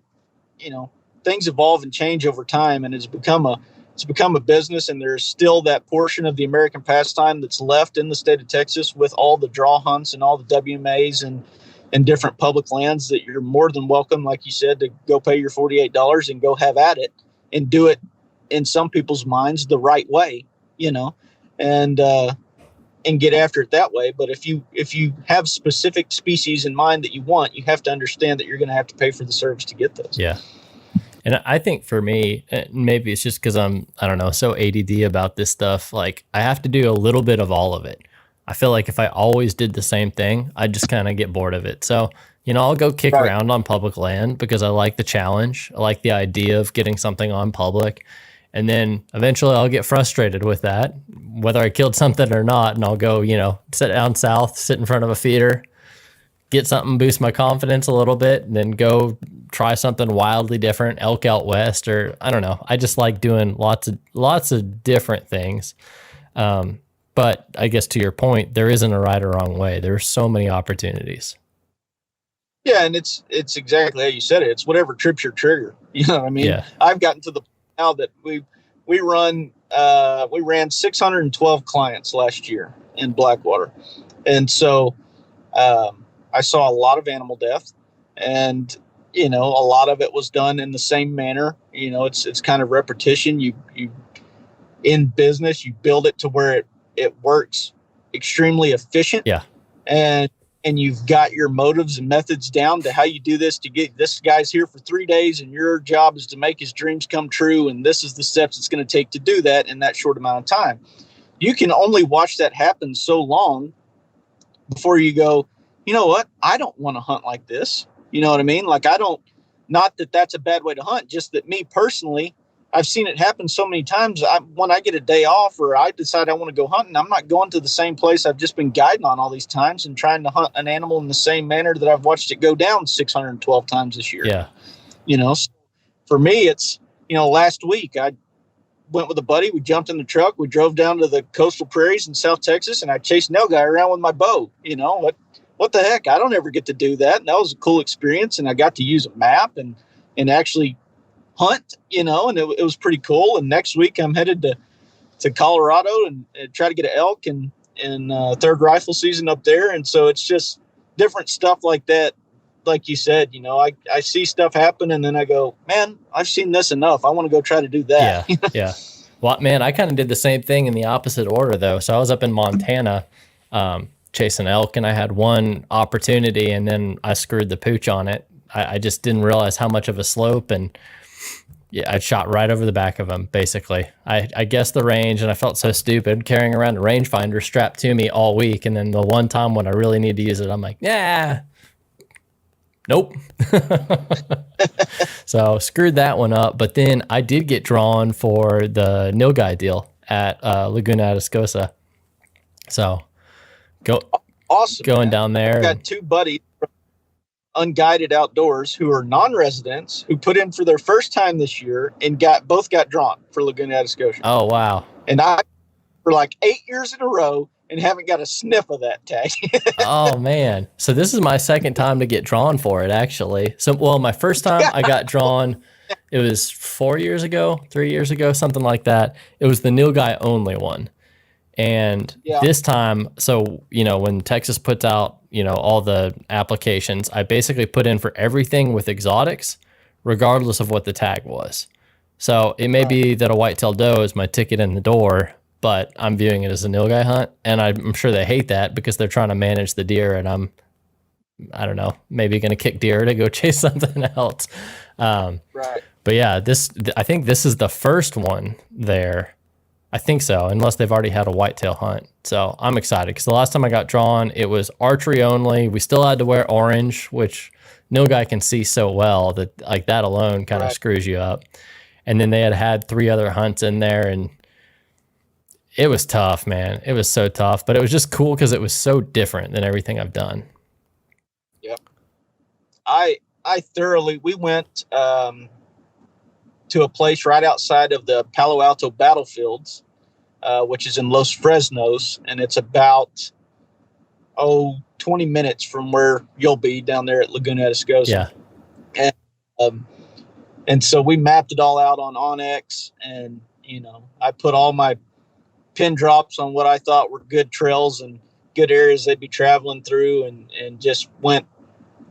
things evolve and change over time, and it's become a business, and there's still that portion of the American pastime that's left in the state of Texas with all the draw hunts and all the WMAs and different public lands that you're more than welcome, like you said, to go pay your $48 and go have at it and do it in some people's minds the right way, and get after it that way. But if you have specific species in mind that you want, you have to understand that you're going to have to pay for the service to get those. Yeah. And I think for me, maybe it's just because I'm, I don't know, so ADD about this stuff. Like I have to do a little bit of all of it. I feel like if I always did the same thing, I'd just kind of get bored of it. So, I'll go kick around on public land because I like the challenge. I like the idea of getting something on public. And then eventually I'll get frustrated with that, whether I killed something or not. And I'll go, sit down south, sit in front of a feeder, get something, boost my confidence a little bit, and then go try something wildly different, elk out west, or I don't know. I just like doing lots of different things. But I guess to your point, there isn't a right or wrong way. There's so many opportunities. Yeah, and it's exactly how you said it. It's whatever trips your trigger. You know what I mean? Yeah. I've gotten to the point now that we ran 612 clients last year in Blackwater, and so I saw a lot of animal death, and a lot of it was done in the same manner. It's kind of repetition. You in business, you build it to where it works extremely efficient. Yeah. And you've got your motives and methods down to how you do this to get this guy's here for 3 days, and your job is to make his dreams come true. And this is the steps it's going to take to do that in that short amount of time. You can only watch that happen so long before you go, you know what? I don't want to hunt like this. You know what I mean? Like not that that's a bad way to hunt, just that me personally, I've seen it happen so many times. When I get a day off or I decide I want to go hunting, I'm not going to the same place I've just been guiding on all these times and trying to hunt an animal in the same manner that I've watched it go down 612 times this year. Yeah. So for me, it's, last week I went with a buddy. We jumped in the truck. We drove down to the coastal prairies in South Texas, and I chased nilgai around with my bow. What the heck? I don't ever get to do that. And that was a cool experience. And I got to use a map and actually hunt, and it was pretty cool. And next week I'm headed to Colorado and try to get an elk in third rifle season up there. And so it's just different stuff like that. Like you said, I see stuff happen and then I go, man, I've seen this enough. I want to go try to do that. Yeah. Yeah. Well, man, I kind of did the same thing in the opposite order though. So I was up in Montana, chasing elk, and I had one opportunity and then I screwed the pooch on it. I just didn't realize how much of a slope, and I shot right over the back of him, basically. I guessed the range, and I felt so stupid carrying around a rangefinder strapped to me all week. And then the one time when I really need to use it, I'm like, nope. So screwed that one up. But then I did get drawn for the nilgai deal at Laguna Atascosa. So awesome, going down there. I've got two buddies from Unguided Outdoors who are non-residents who put in for their first time this year and both got drawn for Laguna Atascosa. Oh, wow. And I for like 8 years in a row and haven't got a sniff of that tag. Oh, man. So this is my second time to get drawn for it, actually. So, well, my first time I got drawn It was 3 years ago, something like that. It was the nilgai only one. And this time, so, when Texas puts out, all the applications, I basically put in for everything with exotics, regardless of what the tag was. So it may be that a whitetail doe is my ticket in the door, but I'm viewing it as a nilgai hunt. And I'm sure they hate that because they're trying to manage the deer, and I don't know, maybe going to kick deer to go chase something else. But yeah, I think this is the first one there. I think so, unless they've already had a whitetail hunt. So I'm excited because the last time I got drawn, it was archery only. We still had to wear orange, which nilgai can see so well that like that alone kind of screws you up. And then they had 3 other hunts in there, and it was tough, man. It was so tough, but it was just cool because it was so different than everything I've done. Yep. We went to a place right outside of the Palo Alto battlefields, which is in Los Fresnos, and it's about 20 minutes from where you'll be down there at Laguna de Escosa. And so we mapped it all out on Onyx, and I put all my pin drops on what I thought were good trails and good areas they'd be traveling through, and just went.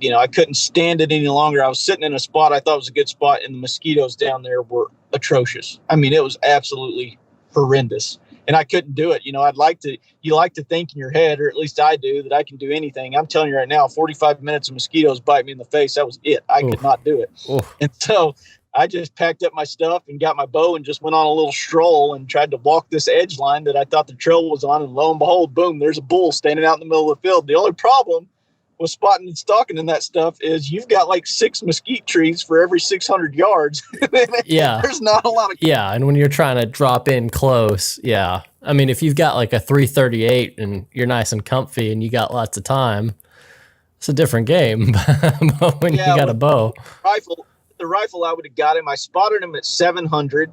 I couldn't stand it any longer. I was sitting in a spot I thought was a good spot, and the mosquitoes down there were atrocious. I mean, it was absolutely horrendous, and I couldn't do it. You like to think in your head, or at least I do, that I can do anything. I'm telling you right now, 45 minutes of mosquitoes bite me in the face. That was it. I could not do it. And so I just packed up my stuff and got my bow and just went on a little stroll and tried to walk this edge line that I thought the trail was on. And lo and behold, boom, there's a bull standing out in the middle of the field. The only problem with spotting and stalking and that stuff is you've got like 6 mesquite trees for every 600 yards. There's not a lot of. And when you're trying to drop in close, I mean, if you've got like a 338 and you're nice and comfy and you got lots of time, it's a different game. But when you got a bow, the rifle, I would have got him. I spotted him at 700,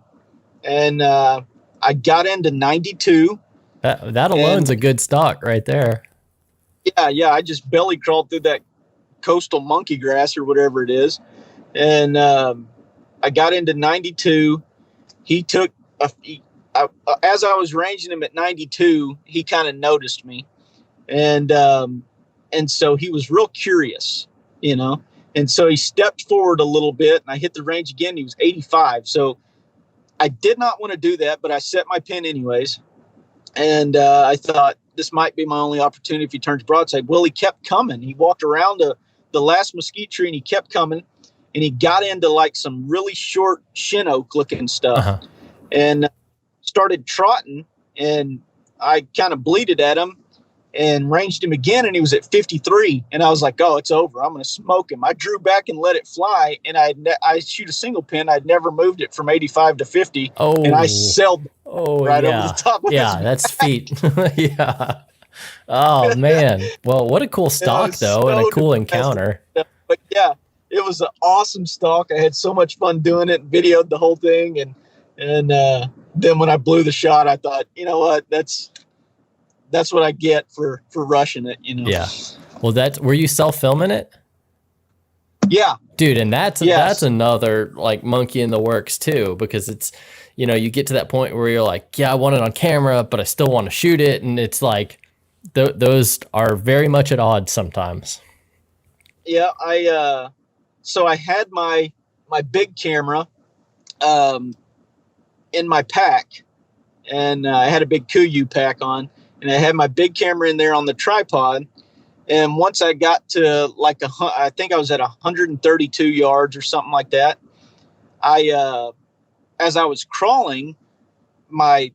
and I got into 92. That alone's a good stock right there. I just belly crawled through that coastal monkey grass or whatever it is. And I got into 92. He took, as I was ranging him at 92, he kind of noticed me. And so he was real curious, And so he stepped forward a little bit, and I hit the range again. He was 85. So I did not want to do that, but I set my pin anyways. And I thought, this might be my only opportunity if he turns broadside. Well, he kept coming. He walked around the last mesquite tree, and he kept coming, and he got into like some really short shin oak looking stuff, and started trotting, and I kind of bleated at him and ranged him again, and he was at 53, and I was like, oh, it's over. I'm going to smoke him. I drew back and let it fly, and I shoot a single pin. I'd never moved it from 85 to 50, and I sailed over the top of his that's feet. Oh, man. Well, what a cool stalk, though, and a cool encounter. But, it was an awesome stalk. I had so much fun doing it and videoed the whole thing, and then when I blew the shot, I thought, you know what, that's what I get for rushing it, Yeah. Well, were you self-filming it? Yeah. Dude, and that's another like monkey in the works too, because it's, you get to that point where you're like, I want it on camera, but I still want to shoot it. And it's like, those are very much at odds sometimes. Yeah. So I had my big camera, in my pack, and I had a big Kuiu pack on, and I had my big camera in there on the tripod. And once I got to like I think I was at 132 yards or something like that. As I was crawling, my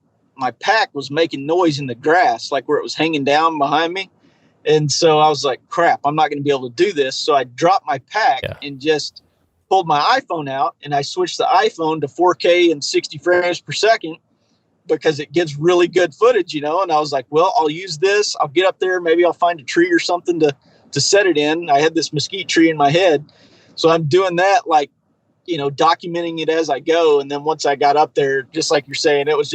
pack was making noise in the grass, like where it was hanging down behind me. And so I was like, crap, I'm not going to be able to do this. So I dropped my pack and just pulled my iPhone out, and I switched the iPhone to 4K and 60 frames per second, because it gets really good footage, and I was like, well, I'll use this. I'll get up there. Maybe I'll find a tree or something to set it in. I had this mesquite tree in my head. So I'm doing that, like, documenting it as I go. And then once I got up there, just like you're saying, it was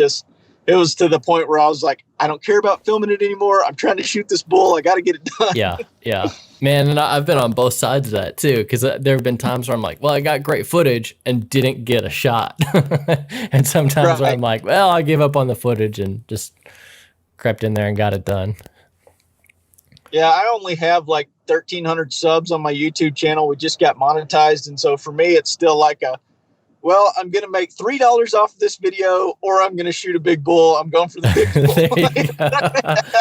it was to the point where I was like, I don't care about filming it anymore. I'm trying to shoot this bull. I got to get it done. Yeah. Man, and I've been on both sides of that too, because there have been times where I'm like, well, I got great footage and didn't get a shot. And sometimes where I'm like, well, I gave up on the footage and just crept in there and got it done. Yeah, I only have like 1,300 subs on my YouTube channel. We just got monetized. And so for me, it's still like well, I'm going to make $3 off this video, or I'm going to shoot a big bull. I'm going for the big bull.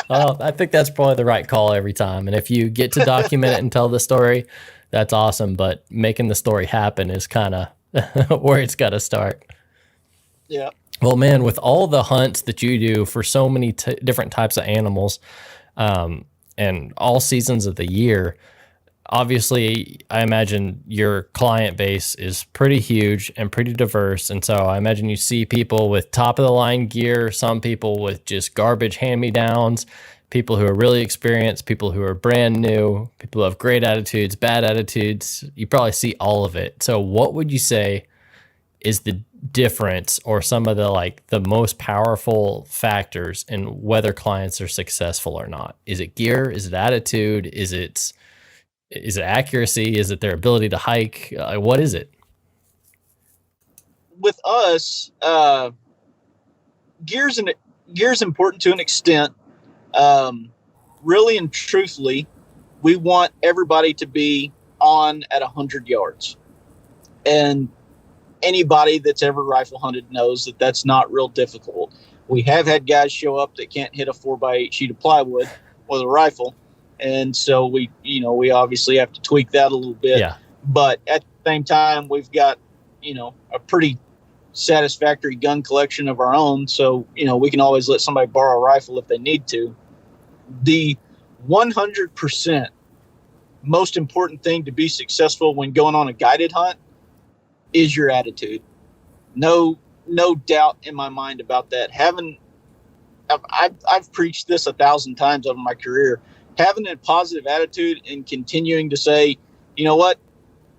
Well, I think that's probably the right call every time. And if you get to document it and tell the story, that's awesome. But making the story happen is kind of where it's got to start. Yeah. Well, man, with all the hunts that you do for so many different types of animals, and all seasons of the year, obviously, I imagine your client base is pretty huge and pretty diverse. And so I imagine you see people with top of the line gear, some people with just garbage hand-me-downs, people who are really experienced, people who are brand new, people who have great attitudes, bad attitudes. You probably see all of it. So what would you say is the difference, or some of the most powerful factors in whether clients are successful or not? Is it gear? Is it attitude? Is it accuracy? Is it their ability to hike? What is it? With us, gear's important to an extent. Really and truthfully, we want everybody to be on at 100 yards. And anybody that's ever rifle hunted knows that that's not real difficult. We have had guys show up that can't hit a 4x8 sheet of plywood with a rifle. And so we obviously have to tweak that a little bit. Yeah. But at the same time, we've got, a pretty satisfactory gun collection of our own. So, we can always let somebody borrow a rifle if they need to. The 100% most important thing to be successful when going on a guided hunt is your attitude. No doubt in my mind about that. I've preached this 1,000 times over my career. Having a positive attitude and continuing to say, you know what,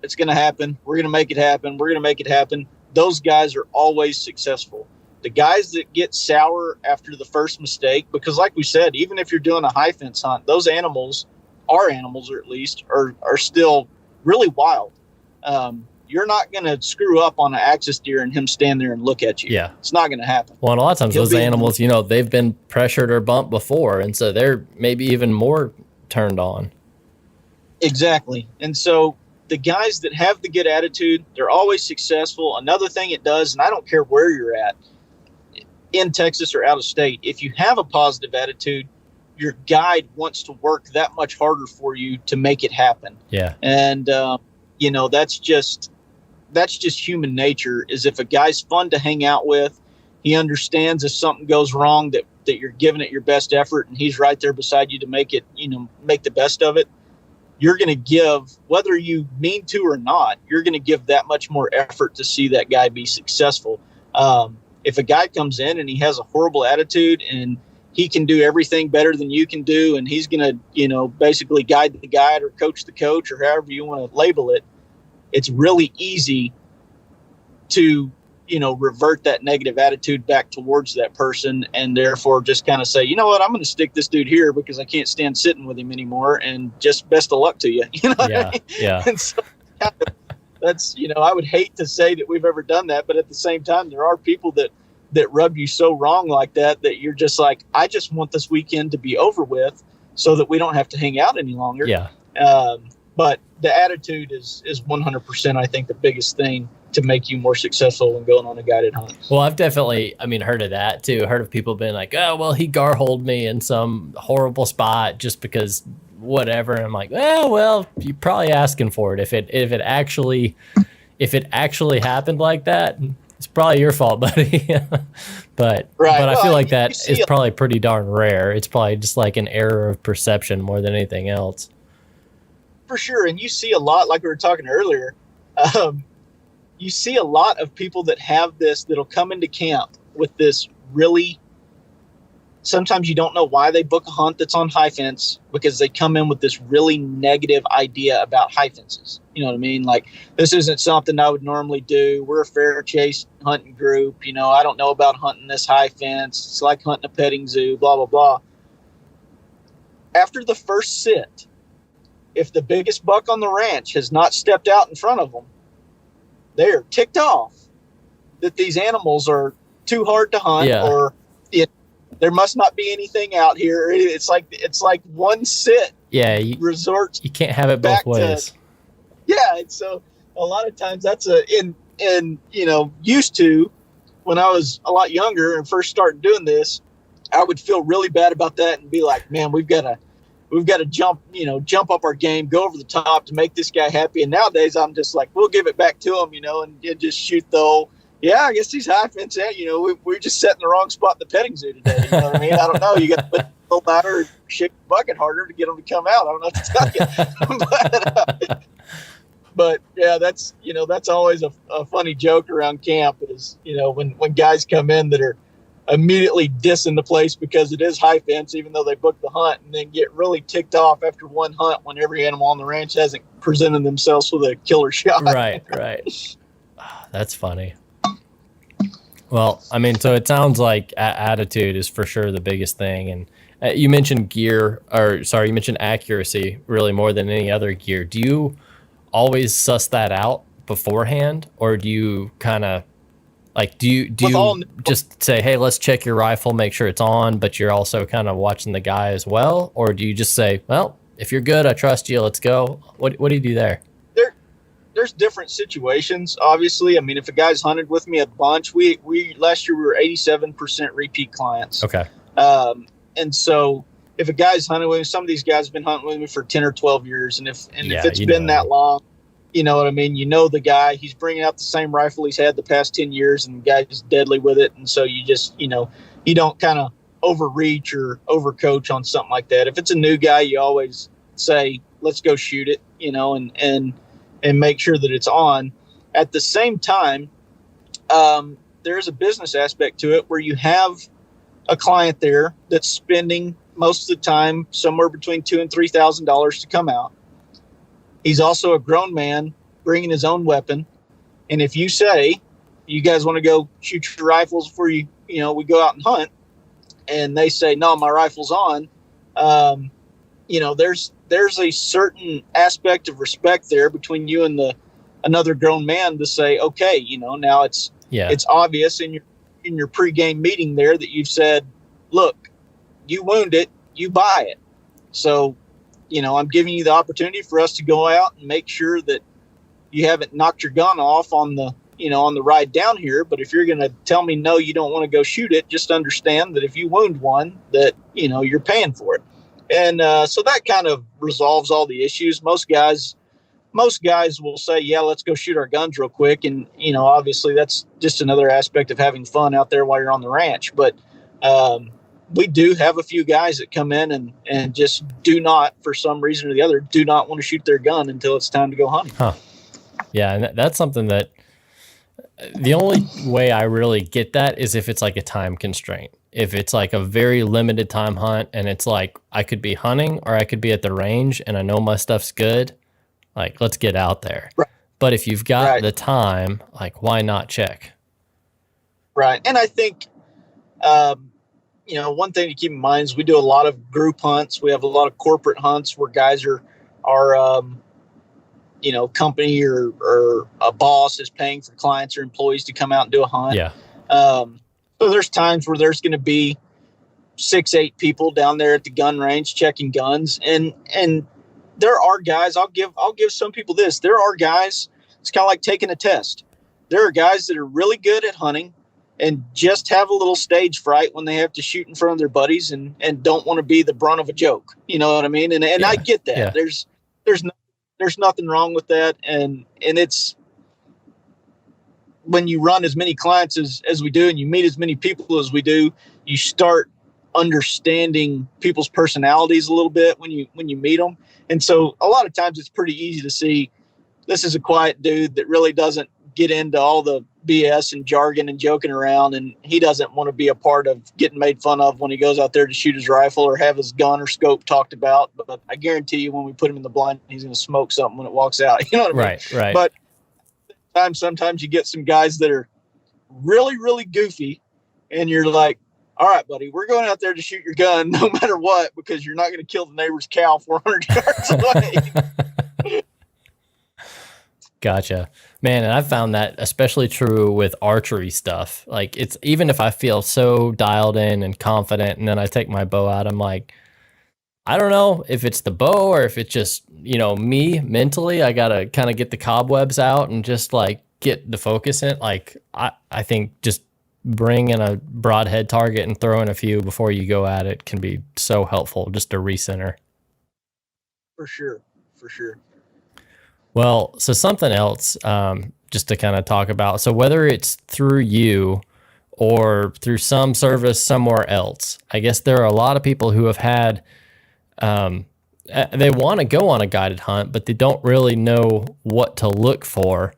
it's going to happen. We're going to make it happen. We're going to make it happen. Those guys are always successful. The guys that get sour after the first mistake, because like we said, even if you're doing a high fence hunt, those animals, our animals or at least, are still really wild. You're not going to screw up on an axis deer and him stand there and look at you. Yeah. It's not going to happen. Well, and a lot of times those animals, they've been pressured or bumped before, and so they're maybe even more turned on. Exactly. And so the guys that have the good attitude, they're always successful. Another thing it does, and I don't care where you're at, in Texas or out of state, if you have a positive attitude, your guide wants to work that much harder for you to make it happen. Yeah. And, that's just human nature. Is if a guy's fun to hang out with, he understands if something goes wrong that you're giving it your best effort, and he's right there beside you to make it, make the best of it. You're going to give, whether you mean to or not, you're going to give that much more effort to see that guy be successful. If a guy comes in and he has a horrible attitude and he can do everything better than you can do, and he's going to, basically guide the guide or coach the coach or however you want to label it, it's really easy to, revert that negative attitude back towards that person, and therefore just kind of say, you know what, I'm going to stick this dude here because I can't stand sitting with him anymore, and just best of luck to you. What I mean? Yeah. And so that's, I would hate to say that we've ever done that, but at the same time, there are people that rub you so wrong like that you're just like, I just want this weekend to be over with so that we don't have to hang out any longer. Yeah. But the attitude is 100%, I think, the biggest thing to make you more successful when going on a guided hunt. Well, I've definitely, heard of that too. Heard of people being like, oh, well, he gar-holed me in some horrible spot just because whatever. And I'm like, well, you're probably asking for it. If it actually happened like that, it's probably your fault, buddy. But I feel like that is probably pretty darn rare. It's probably just like an error of perception more than anything else. For sure. And you see a lot, like we were talking earlier, you see a lot of people that have this, that'll come into camp with this really sometimes you don't know why they book a hunt that's on high fence, because they come in with this really negative idea about high fences. You know what I mean? Like, this isn't something I would normally do. We're a fair chase hunting group. You know, I don't know about hunting this high fence. It's like hunting a petting zoo, blah, blah, blah. After the first sit, if the biggest buck on the ranch has not stepped out in front of them, they are ticked off that these animals are too hard to hunt, or there must not be anything out here. It's like one sit. Yeah, resorts. You can't have it both ways. And so a lot of times that's used to, when I was a lot younger and first started doing this, I would feel really bad about that and be like, man, we've got to jump up our game, go over the top to make this guy happy. And nowadays I'm just like, we'll give it back to him, and just shoot the whole, I guess these high fence, we're just setting the wrong spot in the petting zoo today. You know what I mean? I don't know. You got to put a little louder, shake the bucket harder to get them to come out. I don't know what to tell you. But yeah, that's always a funny joke around camp is, when guys come in that are immediately dissing the place because it is high fence, even though they booked the hunt, and then get really ticked off after one hunt when every animal on the ranch hasn't presented themselves with a killer shot. Right. That's funny. Well, I mean, so it sounds like attitude is for sure the biggest thing. And you mentioned you mentioned accuracy really more than any other gear. Do you always suss that out beforehand, or do you kind of like, do you just say, hey, let's check your rifle, make sure it's on, but you're also kind of watching the guy as well? Or do you just say, well, if you're good, I trust you, let's go? What do you do there? There's different situations, obviously. I mean, if a guy's hunted with me a bunch, we last year we were 87% repeat clients. Okay. And so if a guy's hunted with me, some of these guys have been hunting with me for 10 or 12 years. And if it's been that long, you know what I mean? You know the guy, he's bringing out the same rifle he's had the past 10 years, and the guy's deadly with it. And so you just, you don't kind of overreach or overcoach on something like that. If it's a new guy, you always say, let's go shoot it, and make sure that it's on. At the same time, there's a business aspect to it where you have a client there that's spending most of the time somewhere between $2,000 and $3,000 to come out. He's also a grown man bringing his own weapon. And if you say, you guys want to go shoot your rifles before we go out and hunt, and they say, no, my rifle's on, there's a certain aspect of respect there between you and another grown man to say, okay, now it's obvious in your pregame meeting there that you've said, look, you wound it, you buy it. So, I'm giving you the opportunity for us to go out and make sure that you haven't knocked your gun off on the ride down here. But if you're going to tell me, no, you don't want to go shoot it, just understand that if you wound one, that, you're paying for it. And so that kind of resolves all the issues. Most guys will say, yeah, let's go shoot our guns real quick. And, obviously that's just another aspect of having fun out there while you're on the ranch. But we do have a few guys that come in and just do not, for some reason or the other, do not want to shoot their gun until it's time to go hunting. Huh. Yeah, and that's something that the only way I really get that is if it's like a time constraint. If it's like a very limited time hunt and it's like I could be hunting or I could be at the range and I know my stuff's good, like let's get out there. Right. But if you've got the time, like why not check? Right. And I think, one thing to keep in mind is we do a lot of group hunts. We have a lot of corporate hunts where guys are company or a boss is paying for clients or employees to come out and do a hunt. Yeah. So there's times where there's going to be 6-8 people down there at the gun range checking guns. And there are guys, I'll give some people this. There are guys, it's kind of like taking a test. There are guys that are really good at hunting and just have a little stage fright when they have to shoot in front of their buddies and don't want to be the brunt of a joke. You know what I mean? And I get that. Yeah. There's nothing wrong with that. And it's, when you run as many clients as we do and you meet as many people as we do, you start understanding people's personalities a little bit when you meet them. And so a lot of times it's pretty easy to see this is a quiet dude that really doesn't get into all the BS and jargon and joking around, and he doesn't want to be a part of getting made fun of when he goes out there to shoot his rifle or have his gun or scope talked about. But I guarantee you, when we put him in the blind, he's going to smoke something when it walks out. You know what I mean? Right. But sometimes you get some guys that are really, really goofy, and you're like, all right, buddy, we're going out there to shoot your gun no matter what, because you're not going to kill the neighbor's cow 400 yards away. Gotcha, man. And I've found that especially true with archery stuff. Like, it's even if I feel so dialed in and confident, and then I take my bow out, I'm like, I don't know if it's the bow or if it's just, me mentally. I got to kind of get the cobwebs out and just like get the focus in. Like, I think just bring in a broadhead target and throw in a few before you go at it can be so helpful just to recenter. For sure. Well, so something else, just to kind of talk about. So whether it's through you or through some service somewhere else, I guess there are a lot of people who have had, they want to go on a guided hunt, but they don't really know what to look for.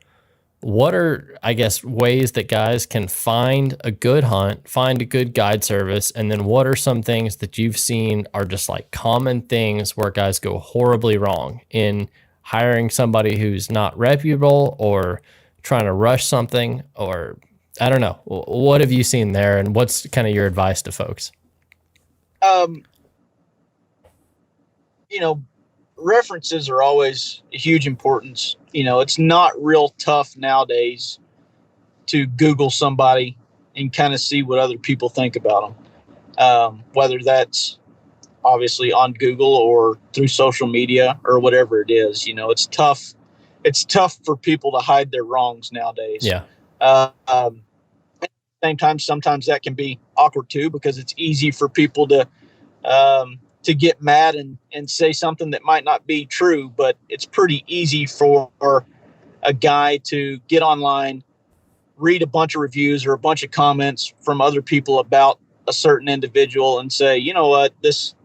What are, I guess, ways that guys can find a good hunt, find a good guide service, and then what are some things that you've seen are just like common things where guys go horribly wrong in hiring somebody who's not reputable or trying to rush something, or I don't know. What have you seen there, and what's kind of your advice to folks? References are always a huge importance. It's not real tough nowadays to Google somebody and kind of see what other people think about them. Whether that's obviously on Google or through social media or whatever it is, it's tough. It's tough for people to hide their wrongs nowadays. Yeah. At the same time, sometimes that can be awkward too, because it's easy for people to get mad and say something that might not be true, but it's pretty easy for a guy to get online, read a bunch of reviews or a bunch of comments from other people about a certain individual and say, you know what, this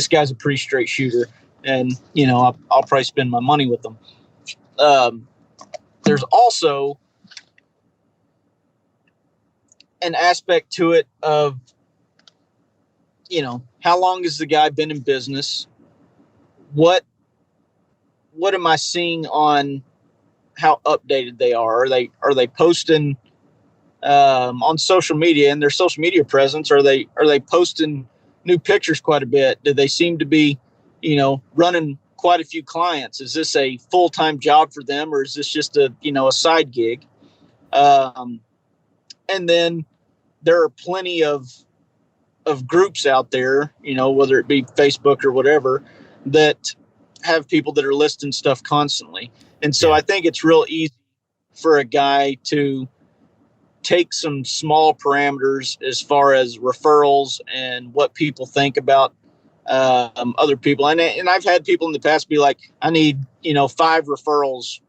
guy's a pretty straight shooter, and I'll probably spend my money with them. There's also an aspect to it of, how long has the guy been in business? What am I seeing on how updated they are? Are they posting on social media and their social media presence? Are they posting new pictures quite a bit? Do they seem to be, running quite a few clients? Is this a full-time job for them, or is this just a side gig? And then there are plenty of groups out there, whether it be Facebook or whatever, that have people that are listing stuff constantly. And so I think it's real easy for a guy to take some small parameters as far as referrals and what people think about other people. And I've had people in the past be like, I need, 5 referrals,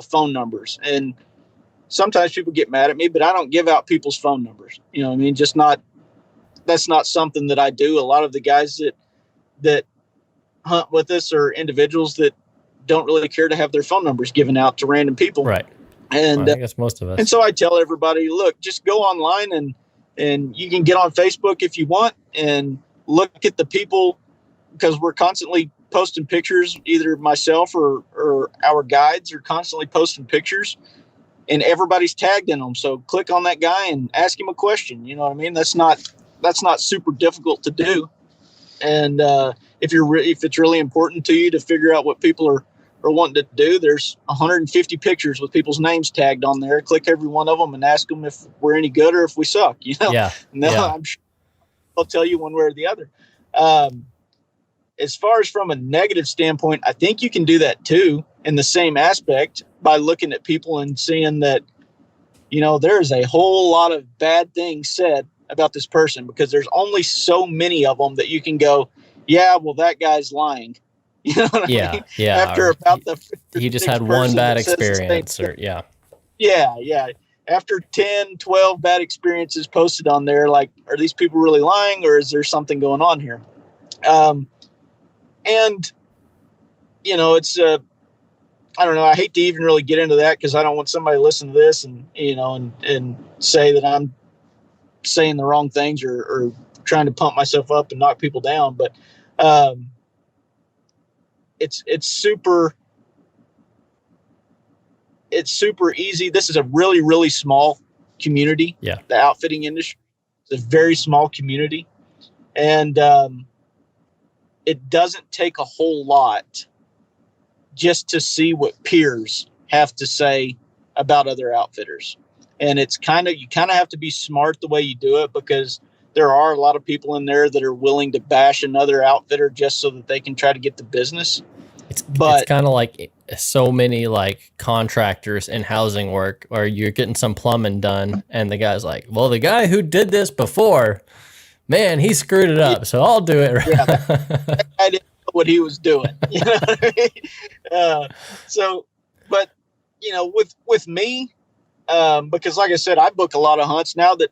phone numbers. And sometimes people get mad at me, but I don't give out people's phone numbers. That's not something that I do. A lot of the guys that hunt with us are individuals that don't really care to have their phone numbers given out to random people. Right. And I guess most of us. And so I tell everybody, look, just go online and you can get on Facebook if you want and look at the people, because we're constantly posting pictures. Either myself or our guides are constantly posting pictures, and everybody's tagged in them. So click on that guy and ask him a question. You know what I mean? That's not super difficult to do. And if it's really important to you to figure out what people are wanting to do, there's 150 pictures with people's names tagged on there. Click every one of them and ask them if we're any good or if we suck. Yeah. I'm sure they'll tell you one way or the other. As far as from a negative standpoint, I think you can do that too in the same aspect by looking at people and seeing that, there's a whole lot of bad things said about this person, because there's only so many of them that you can go, yeah, well, that guy's lying. You know what I mean? Yeah. After about he just had one bad experience, or Yeah. After 10, 12 bad experiences posted on there, like, are these people really lying, or is there something going on here? And it's I don't know. I hate to even really get into that because I don't want somebody to listen to this and, and say that I'm saying the wrong things or trying to pump myself up and knock people down. But it's super easy. This is a really, really small community. Yeah. The outfitting industry is a very small community. And it doesn't take a whole lot just to see what peers have to say about other outfitters. And you kind of have to be smart the way you do it, because there are a lot of people in there that are willing to bash another outfitter just so that they can try to get the business. It's kind of like so many like contractors in housing work, or you're getting some plumbing done and the guy's like, well, the guy who did this before, man, he screwed it up, so I'll do it. Yeah, I didn't know what he was doing. You know what I mean? But with me, because like I said, I book a lot of hunts now that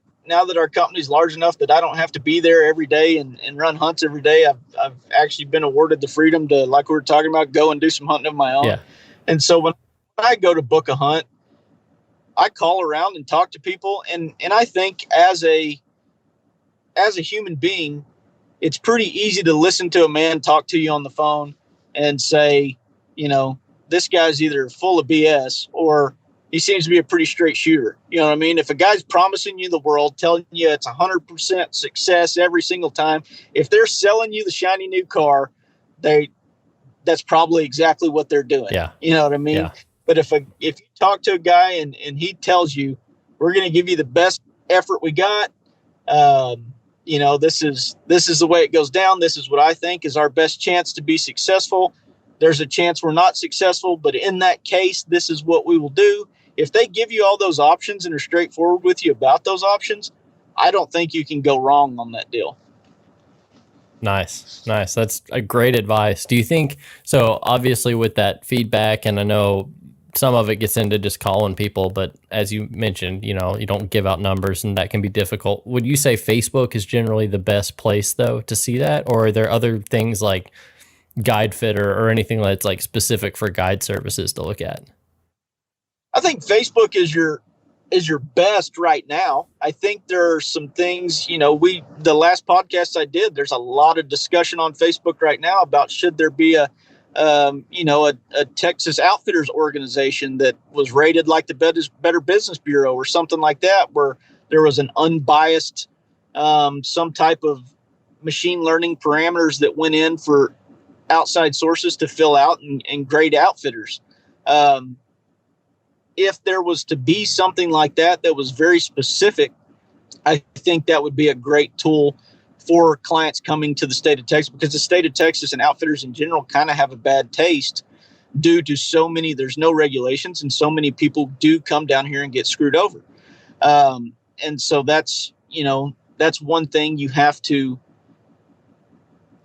our company's large enough that I don't have to be there every day and run hunts every day. I've actually been awarded the freedom to, like we were talking about, go and do some hunting of my own. Yeah. And so when I go to book a hunt, I call around and talk to people. And I think as a human being, it's pretty easy to listen to a man talk to you on the phone and say, this guy's either full of BS or he seems to be a pretty straight shooter. You know what I mean? If a guy's promising you the world, telling you it's 100% success every single time, if they're selling you the shiny new car, that's probably exactly what they're doing. Yeah. You know what I mean? Yeah. But if you talk to a guy and he tells you, we're going to give you the best effort we got, this is the way it goes down. This is what I think is our best chance to be successful. There's a chance we're not successful, but in that case, this is what we will do. If they give you all those options and are straightforward with you about those options, I don't think you can go wrong on that deal. Nice. That's a great advice. Do you think, so obviously with that feedback, and I know some of it gets into just calling people, but as you mentioned, you don't give out numbers and that can be difficult. Would you say Facebook is generally the best place though to see that? Or are there other things like Guide Fitter or anything that's like specific for guide services to look at? I think Facebook is your best right now. I think there are some things, the last podcast I did, there's a lot of discussion on Facebook right now about should there be a Texas Outfitters organization that was rated like the Better Business Bureau or something like that, where there was an unbiased, some type of machine learning parameters that went in for outside sources to fill out and grade outfitters. If there was to be something like that was very specific, I think that would be a great tool for clients coming to the state of Texas, because the state of Texas and outfitters in general kind of have a bad taste due to there's no regulations and so many people do come down here and get screwed over. And so that's one thing you have to,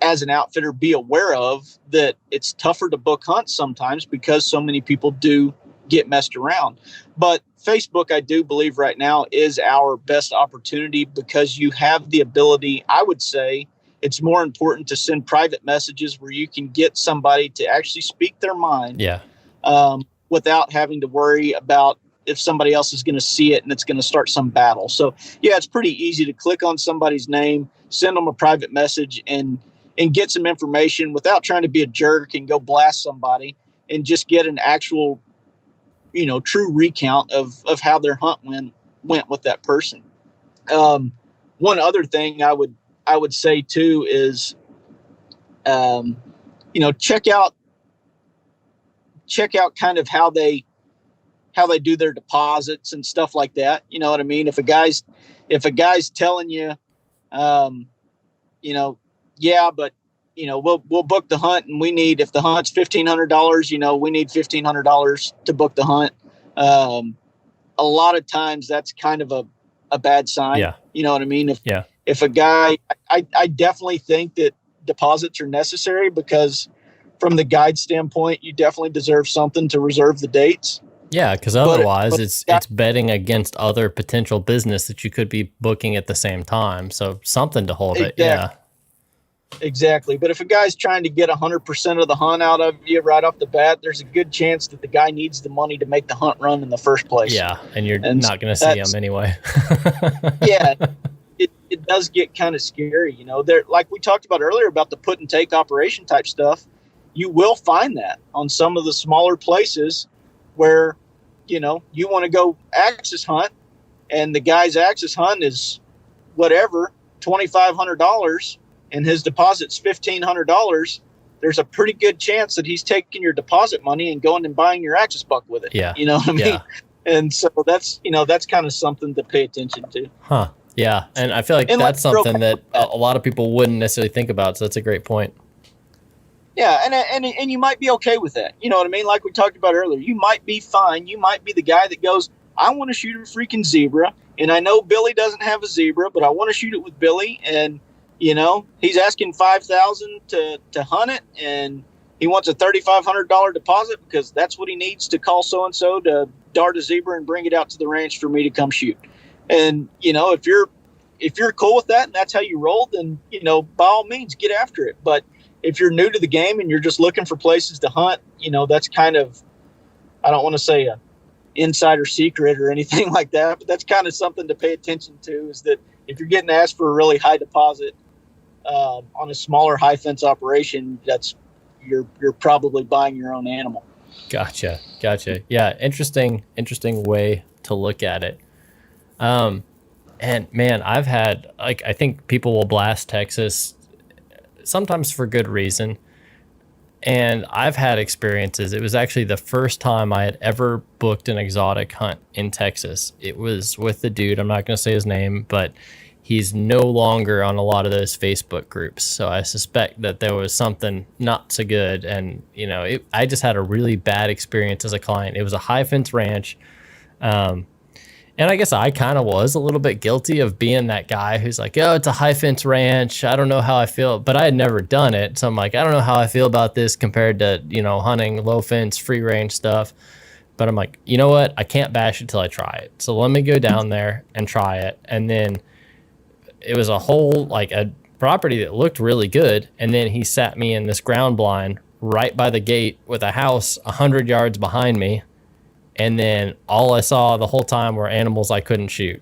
as an outfitter, be aware of, that it's tougher to book hunts sometimes because so many people do get messed around. But Facebook, I do believe right now, is our best opportunity because you have the ability. I would say it's more important to send private messages where you can get somebody to actually speak their mind, without having to worry about if somebody else is going to see it and it's going to start some battle. So yeah, it's pretty easy to click on somebody's name, send them a private message, and get some information without trying to be a jerk and go blast somebody, and just get an actual true recount of how their hunt went with that person. One other thing I would say too is, check out kind of how they do their deposits and stuff like that. You know what I mean? If a guy's telling you, but we'll book the hunt, and if the hunt's $1,500, we need $1,500 to book the hunt. A lot of times that's kind of a bad sign. Yeah. You know what I mean? If a guy, I definitely think that deposits are necessary, because from the guide standpoint, you definitely deserve something to reserve the dates. Yeah, because otherwise it's betting against other potential business that you could be booking at the same time. So something to hold it. Yeah. Exactly. But if a guy's trying to get 100% of the hunt out of you right off the bat, there's a good chance that the guy needs the money to make the hunt run in the first place. Yeah, and you're not going to see him anyway. Yeah, it does get kind of scary. You know, there, like we talked about earlier about the put and take operation type stuff, you will find that on some of the smaller places where, you know, you want to go axis hunt and the guy's axis hunt is whatever, $2,500 and his deposit's $1,500. There's a pretty good chance that he's taking your deposit money and going and buying your axis buck with it. Yeah. You know what I mean? Yeah. And so that's, you know, that's kind of something to pay attention to. Huh. Yeah. And I feel like that's something that a lot of people wouldn't necessarily think about. So that's a great point. Yeah. And you might be okay with that. You know what I mean? Like we talked about earlier, you might be fine. You might be the guy that goes, I want to shoot a freaking zebra. And I know Billy doesn't have a zebra, but I want to shoot it with Billy. And, you know, he's asking $5,000 to hunt it. And he wants a $3,500 deposit because that's what he needs to call so-and-so to dart a zebra and bring it out to the ranch for me to come shoot. And, you know, if you're cool with that and that's how you roll, then, you know, by all means, get after it. But if you're new to the game and you're just looking for places to hunt, you know, that's kind of, I don't want to say a insider secret or anything like that, but that's kind of something to pay attention to, is that if you're getting asked for a really high deposit on a smaller high fence operation, that's you're probably buying your own animal. Gotcha. Yeah. Interesting way to look at it. And man, I've had, like, I think people will blast Texas sometimes for good reason. And I've had experiences. It was actually the first time I had ever booked an exotic hunt in Texas. It was with the dude, I'm not going to say his name, but he's no longer on a lot of those Facebook groups. So I suspect that there was something not so good. And, you know, I just had a really bad experience as a client. It was a high fence ranch. And I guess I kind of was a little bit guilty of being that guy who's like, oh, it's a high fence ranch. I don't know how I feel, but I had never done it. So I'm like, I don't know how I feel about this compared to, you know, hunting low fence, free range stuff. But I'm like, you know what? I can't bash it till I try it. So let me go down there and try it. And then it was a whole, like, a property that looked really good. And then he sat me in this ground blind right by the gate with a house 100 yards behind me. And then all I saw the whole time were animals I couldn't shoot.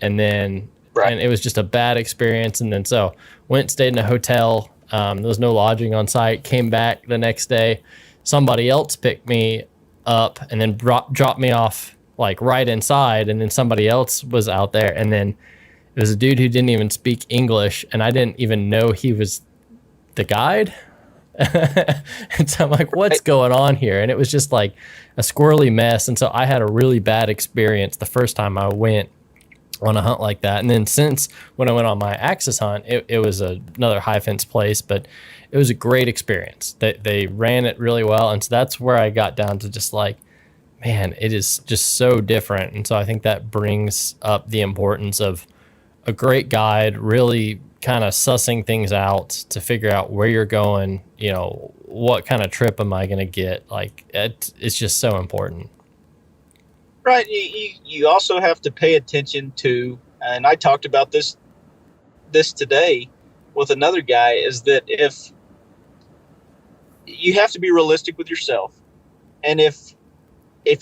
And then and it was just a bad experience. And then so went, stayed in a hotel. There was no lodging on site. Came back the next day. Somebody else picked me up and then dropped me off, like, right inside. And then somebody else was out there. And then it was a dude who didn't even speak English. And I didn't even know he was the guide. And so I'm like, what's going on here? And it was just like a squirrely mess. And so I had a really bad experience the first time I went on a hunt like that. And then since when I went on my axis hunt, it was another high fence place, but it was a great experience. They ran it really well. And so that's where I got down to just like, man, it is just so different. And so I think that brings up the importance of a great guide, really kind of sussing things out to figure out where you're going, you know, what kind of trip am I going to get? Like, it's just so important. Right. You also have to pay attention to, and I talked about this today with another guy, is that if you have to be realistic with yourself, and if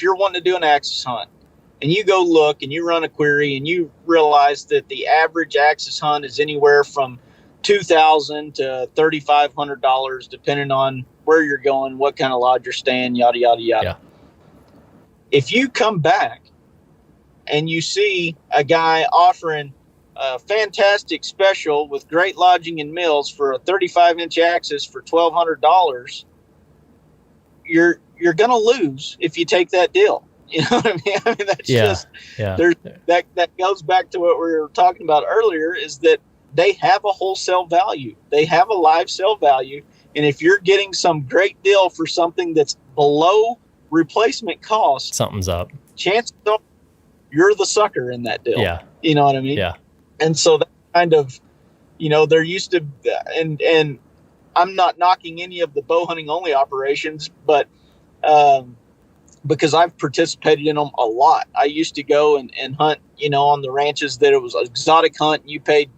you're wanting to do an axis hunt and you go look and you run a query and you realize that the average axis hunt is anywhere from $2,000 to $3,500, depending on where you're going, what kind of lodge you're staying, yada, yada, yada. Yeah. If you come back and you see a guy offering a fantastic special with great lodging and meals for a 35-inch axis for $1,200, you're going to lose if you take that deal. You know what I mean? I mean, that's that goes back to what we were talking about earlier, is that they have a wholesale value. They have a live sale value. And if you're getting some great deal for something that's below replacement cost, something's up. Chances are you're the sucker in that deal. Yeah. You know what I mean? Yeah. And so that kind of, you know, there used to, and I'm not knocking any of the bow hunting only operations, but, because I've participated in them a lot. I used to go and hunt, you know, on the ranches that it was an exotic hunt. And you paid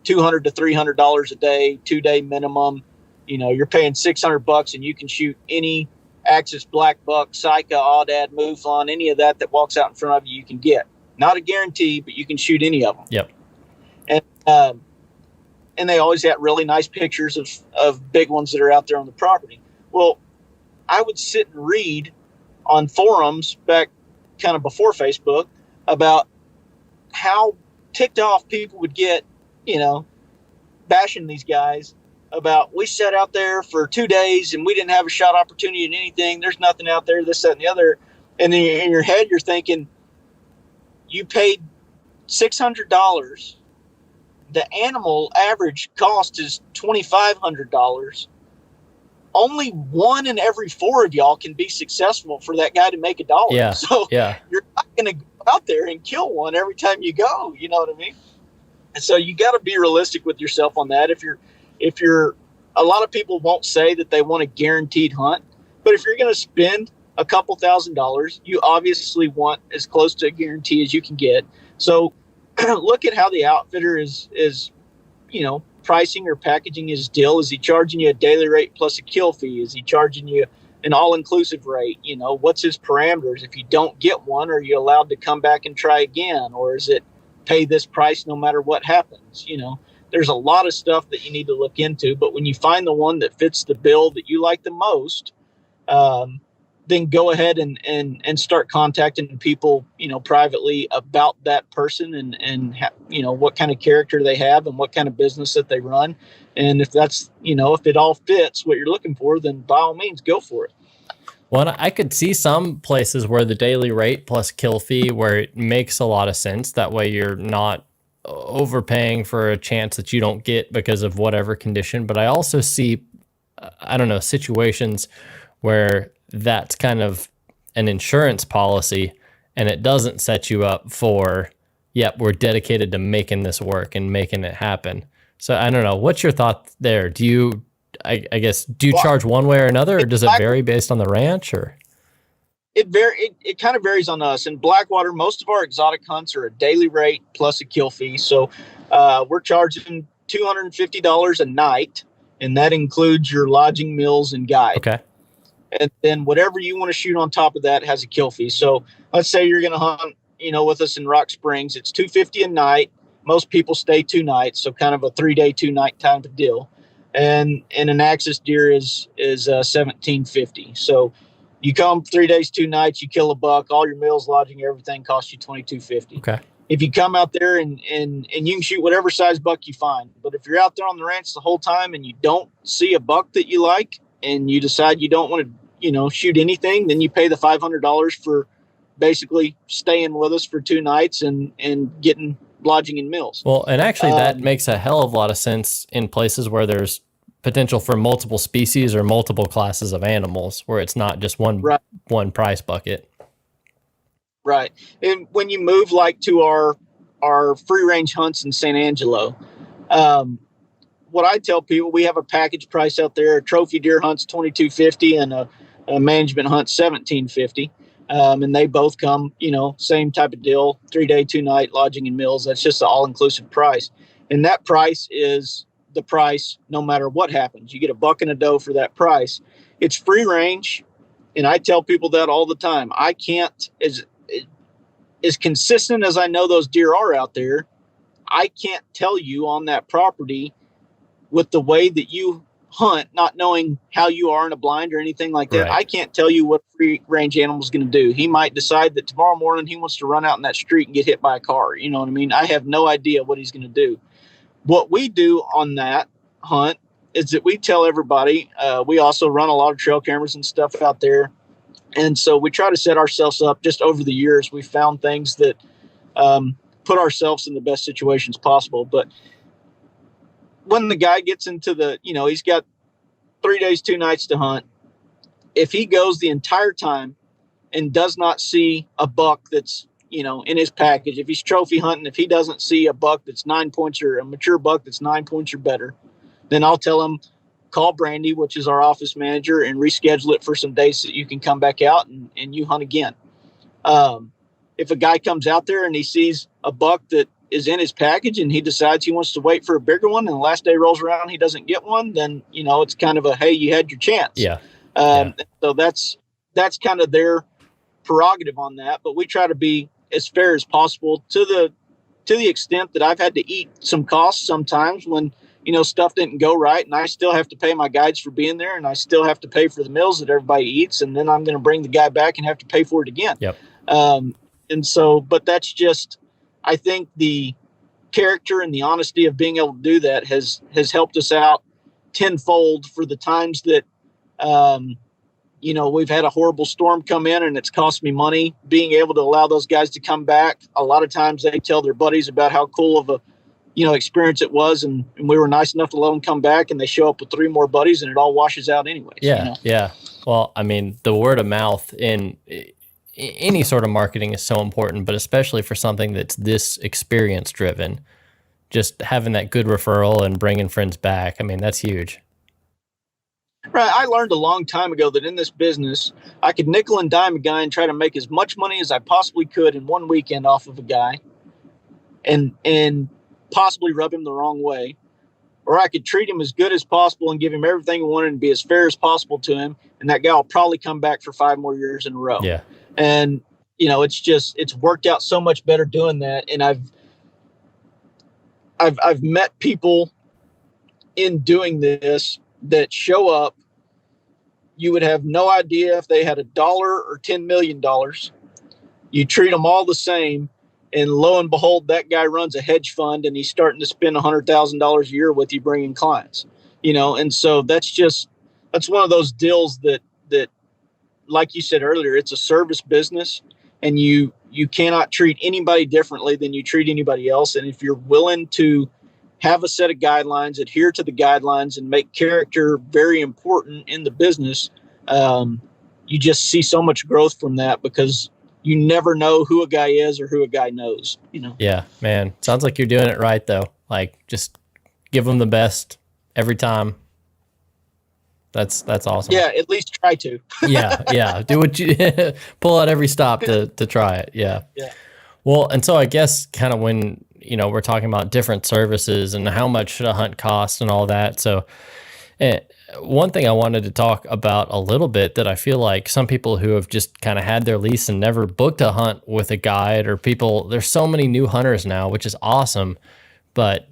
$200 to $300 a day, 2-day minimum. You're paying $600 and you can shoot any Axis black buck, Sika, Aoudad, Mouflon, any of that walks out in front of you, you can get. Not a guarantee, but you can shoot any of them. Yep. And they always have really nice pictures of big ones that are out there on the property. Well, I would sit and read on forums back kind of before Facebook about how ticked off people would get, bashing these guys about, we sat out there for 2 days and we didn't have a shot opportunity in anything. There's nothing out there, this, that, and the other. And then in your head, you're thinking, you paid $600. The animal average cost is $2,500. Only one in every 4 of y'all can be successful for that guy to make $1. Yeah. So yeah. You're not going to go out there and kill one every time you go. You know what I mean? And so you got to be realistic with yourself on that. If you're, a lot of people won't say that they want a guaranteed hunt, but if you're going to spend a couple $1,000s, you obviously want as close to a guarantee as you can get. So look at how the outfitter is, pricing or packaging his deal. Is he charging you a daily rate plus a kill fee? Is he charging you an all-inclusive rate? What's his parameters? If you don't get one, are you allowed to come back and try again? Or is it pay this price no matter what happens? There's a lot of stuff that you need to look into, but when you find the one that fits the bill that you like the most, then go ahead and start contacting people, privately about that person and what kind of character they have and what kind of business that they run. And if that's, if it all fits what you're looking for, then by all means, go for it. Well, I could see some places where the daily rate plus kill fee, where it makes a lot of sense. That way you're not overpaying for a chance that you don't get because of whatever condition. But I also see, situations where that's kind of an insurance policy and it doesn't set you up for, yep, we're dedicated to making this work and making it happen. So I don't know. What's your thought there? Do you charge one way or another, or does it vary based on the ranch? Or it kind of varies on us. In Blackwater, most of our exotic hunts are a daily rate plus a kill fee. So we're charging $250 a night, and that includes your lodging, meals, and guide. Okay. And then whatever you want to shoot on top of that has a kill fee. So let's say you're going to hunt, with us in Rock Springs. It's $250 a night. Most people stay 2 nights, so kind of a 3-day, 2-night type of deal. And an Axis deer is $1,750. So you come 3 days, 2 nights, you kill a buck, all your meals, lodging, everything costs you $2,250. Okay. If you come out there and you can shoot whatever size buck you find, but if you're out there on the ranch the whole time and you don't see a buck that you like and you decide you don't want to, shoot anything, then you pay the $500 for basically staying with us for 2 nights and getting lodging and meals. Well, and actually that makes a hell of a lot of sense in places where there's potential for multiple species or multiple classes of animals, where it's not just one price bucket. Right. And when you move like to our free range hunts in San Angelo, what I tell people, we have a package price out there. A trophy deer hunt's $2,250 and a management hunt $1,750. And they both come, same type of deal, 3-day, 2-night lodging and meals. That's just an all-inclusive price. And that price is the price no matter what happens. You get a buck and a doe for that price. It's free range. And I tell people that all the time. I can't, as consistent as I know those deer are out there, I can't tell you on that property with the way that you hunt, not knowing how you are in a blind or anything like that. Right. I can't tell you what free range animal is going to do. He might decide that tomorrow morning he wants to run out in that street and get hit by a car. You know what I mean? I have no idea what he's going to do. What we do on that hunt is that we tell everybody, we also run a lot of trail cameras and stuff out there. And so we try to set ourselves up. Just over the years, we found things that put ourselves in the best situations possible. But when the guy gets into he's got 3 days, 2 nights to hunt. If he goes the entire time and does not see a buck that's, in his package, if he's trophy hunting, if he doesn't see a buck that's 9 points or a mature buck that's 9 points or better, then I'll tell him, call Brandy, which is our office manager, and reschedule it for some days so that you can come back out and you hunt again. If a guy comes out there and he sees a buck that is in his package and he decides he wants to wait for a bigger one, and the last day rolls around, he doesn't get one, then, it's kind of a, hey, you had your chance. Yeah. So that's kind of their prerogative on that. But we try to be as fair as possible to the extent that I've had to eat some costs sometimes when, stuff didn't go right, and I still have to pay my guides for being there, and I still have to pay for the meals that everybody eats. And then I'm going to bring the guy back and have to pay for it again. Yep. And so, but that's just, I think the character and the honesty of being able to do that has helped us out tenfold for the times that, we've had a horrible storm come in and it's cost me money. Being able to allow those guys to come back, a lot of times they tell their buddies about how cool of a, experience it was. And we were nice enough to let them come back, and they show up with 3 more buddies, and it all washes out anyways. Yeah. Yeah. Well, I mean, the word of mouth in any sort of marketing is so important, but especially for something that's this experience driven, just having that good referral and bringing friends back. I mean, that's huge. Right. I learned a long time ago that in this business, I could nickel and dime a guy and try to make as much money as I possibly could in one weekend off of a guy and possibly rub him the wrong way. Or I could treat him as good as possible and give him everything he wanted and be as fair as possible to him. And that guy will probably come back for 5 more years in a row. Yeah. And, it's worked out so much better doing that. And I've met people in doing this that show up. You would have no idea if they had $1 or $10 million. You treat them all the same. And lo and behold, that guy runs a hedge fund and he's starting to spend $100,000 a year with you bringing clients, and so that's one of those deals that, like you said earlier, it's a service business, and you cannot treat anybody differently than you treat anybody else. And if you're willing to have a set of guidelines, adhere to the guidelines, and make character very important in the business, you just see so much growth from that, because you never know who a guy is or who a guy knows, Yeah, man. Sounds like you're doing it right, though. Like, just give them the best every time. That's awesome. Yeah, at least try to. Yeah. Do what you pull out every stop to try it. Yeah. Well, and so I guess kind of when, we're talking about different services and how much should a hunt cost and all that. So one thing I wanted to talk about a little bit that I feel like some people who have just kind of had their lease and never booked a hunt with a guide, or people, there's so many new hunters now, which is awesome, but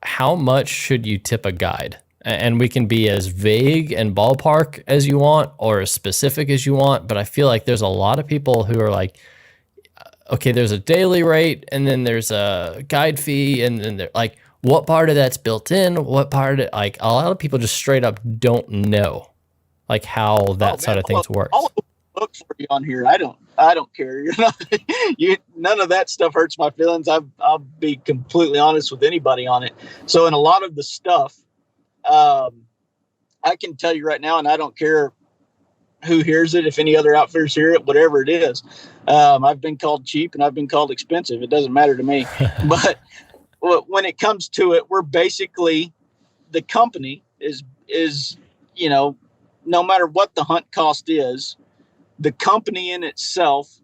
how much should you tip a guide? And we can be as vague and ballpark as you want or as specific as you want, but I feel like there's a lot of people who are like, okay, there's a daily rate and then there's a guide fee, and then they're like, what part of that's built in? What part of it, like, a lot of people just straight up don't know like how that side of things works. I'll look for you on here. I don't care. You're not, none of that stuff hurts my feelings. I'll be completely honest with anybody on it. So in a lot of the stuff, I can tell you right now, and I don't care who hears it, if any other outfitters hear it, whatever it is. I've been called cheap and I've been called expensive. It doesn't matter to me. But when it comes to it, we're basically, the company is, no matter what the hunt cost is, the company in itself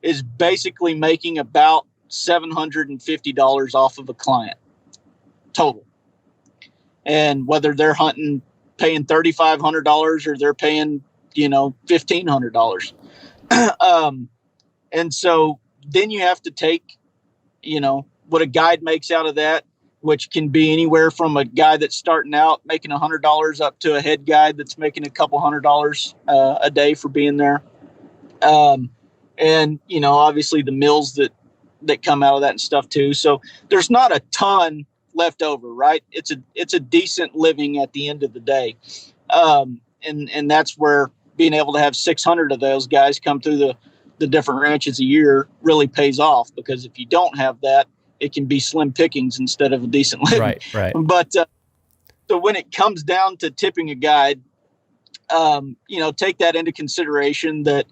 is basically making about $750 off of a client total. And whether they're paying $3,500 or they're paying, $1,500. And so then you have to take, what a guide makes out of that, which can be anywhere from a guy that's starting out making $100 up to a head guide that's making a couple $100 a day for being there. And, obviously the meals that come out of that and stuff too. So there's not a ton left over, right? It's a decent living at the end of the day. And that's where being able to have 600 of those guys come through the different ranches a year really pays off, because if you don't have that, it can be slim pickings instead of a decent living. Right. But so when it comes down to tipping a guide, take that into consideration, that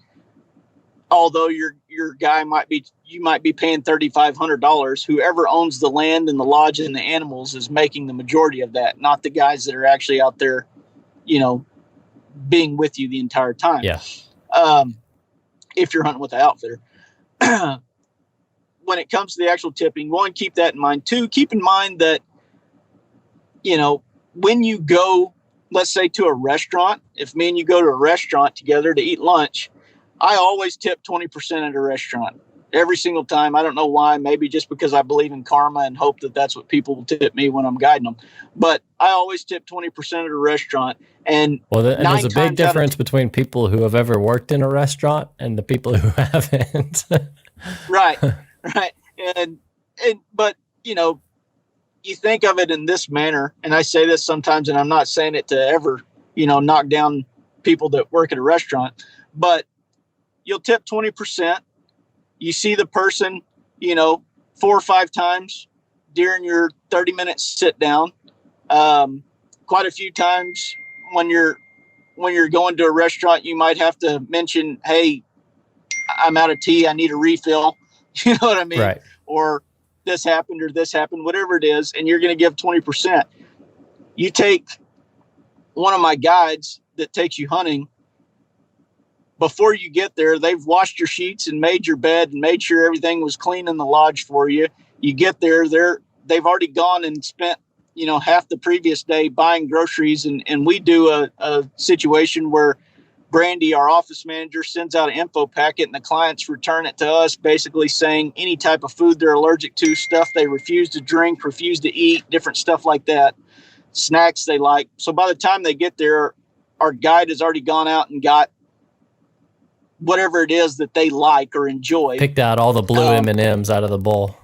although your guy you might be paying $3,500, whoever owns the land and the lodge and the animals is making the majority of that, not the guys that are actually out there, being with you the entire time. Yeah. If you're hunting with the outfitter. when it comes to the actual tipping, one, keep that in mind. Two, keep in mind that, when you go, let's say, to a restaurant, if me and you go to a restaurant together to eat lunch, I always tip 20% at a restaurant every single time. I don't know why, maybe just because I believe in karma and hope that that's what people will tip me when I'm guiding them. But I always tip 20% at a restaurant. And there's a big difference between people who have ever worked in a restaurant and the people who haven't. Right. But you think of it in this manner, and I say this sometimes, and I'm not saying it to ever, knock down people that work at a restaurant, but you'll tip 20%. You see the person, 4 or 5 times during your 30-minute sit down. Quite a few times when you're going to a restaurant, you might have to mention, "Hey, I'm out of tea. I need a refill." You know what I mean? Right. Or this happened, whatever it is, and you're going to give 20%. You take one of my guides that takes you hunting. Before you get there, they've washed your sheets and made your bed and made sure everything was clean in the lodge for you. You get there, they've already gone and spent, half the previous day buying groceries. And we do a situation where Brandy, our office manager, sends out an info packet and the clients return it to us, basically saying any type of food they're allergic to, stuff they refuse to drink, refuse to eat, different stuff like that, snacks they like. So by the time they get there, our guide has already gone out and got whatever it is that they like or enjoy. Picked out all the blue M&Ms out of the bowl.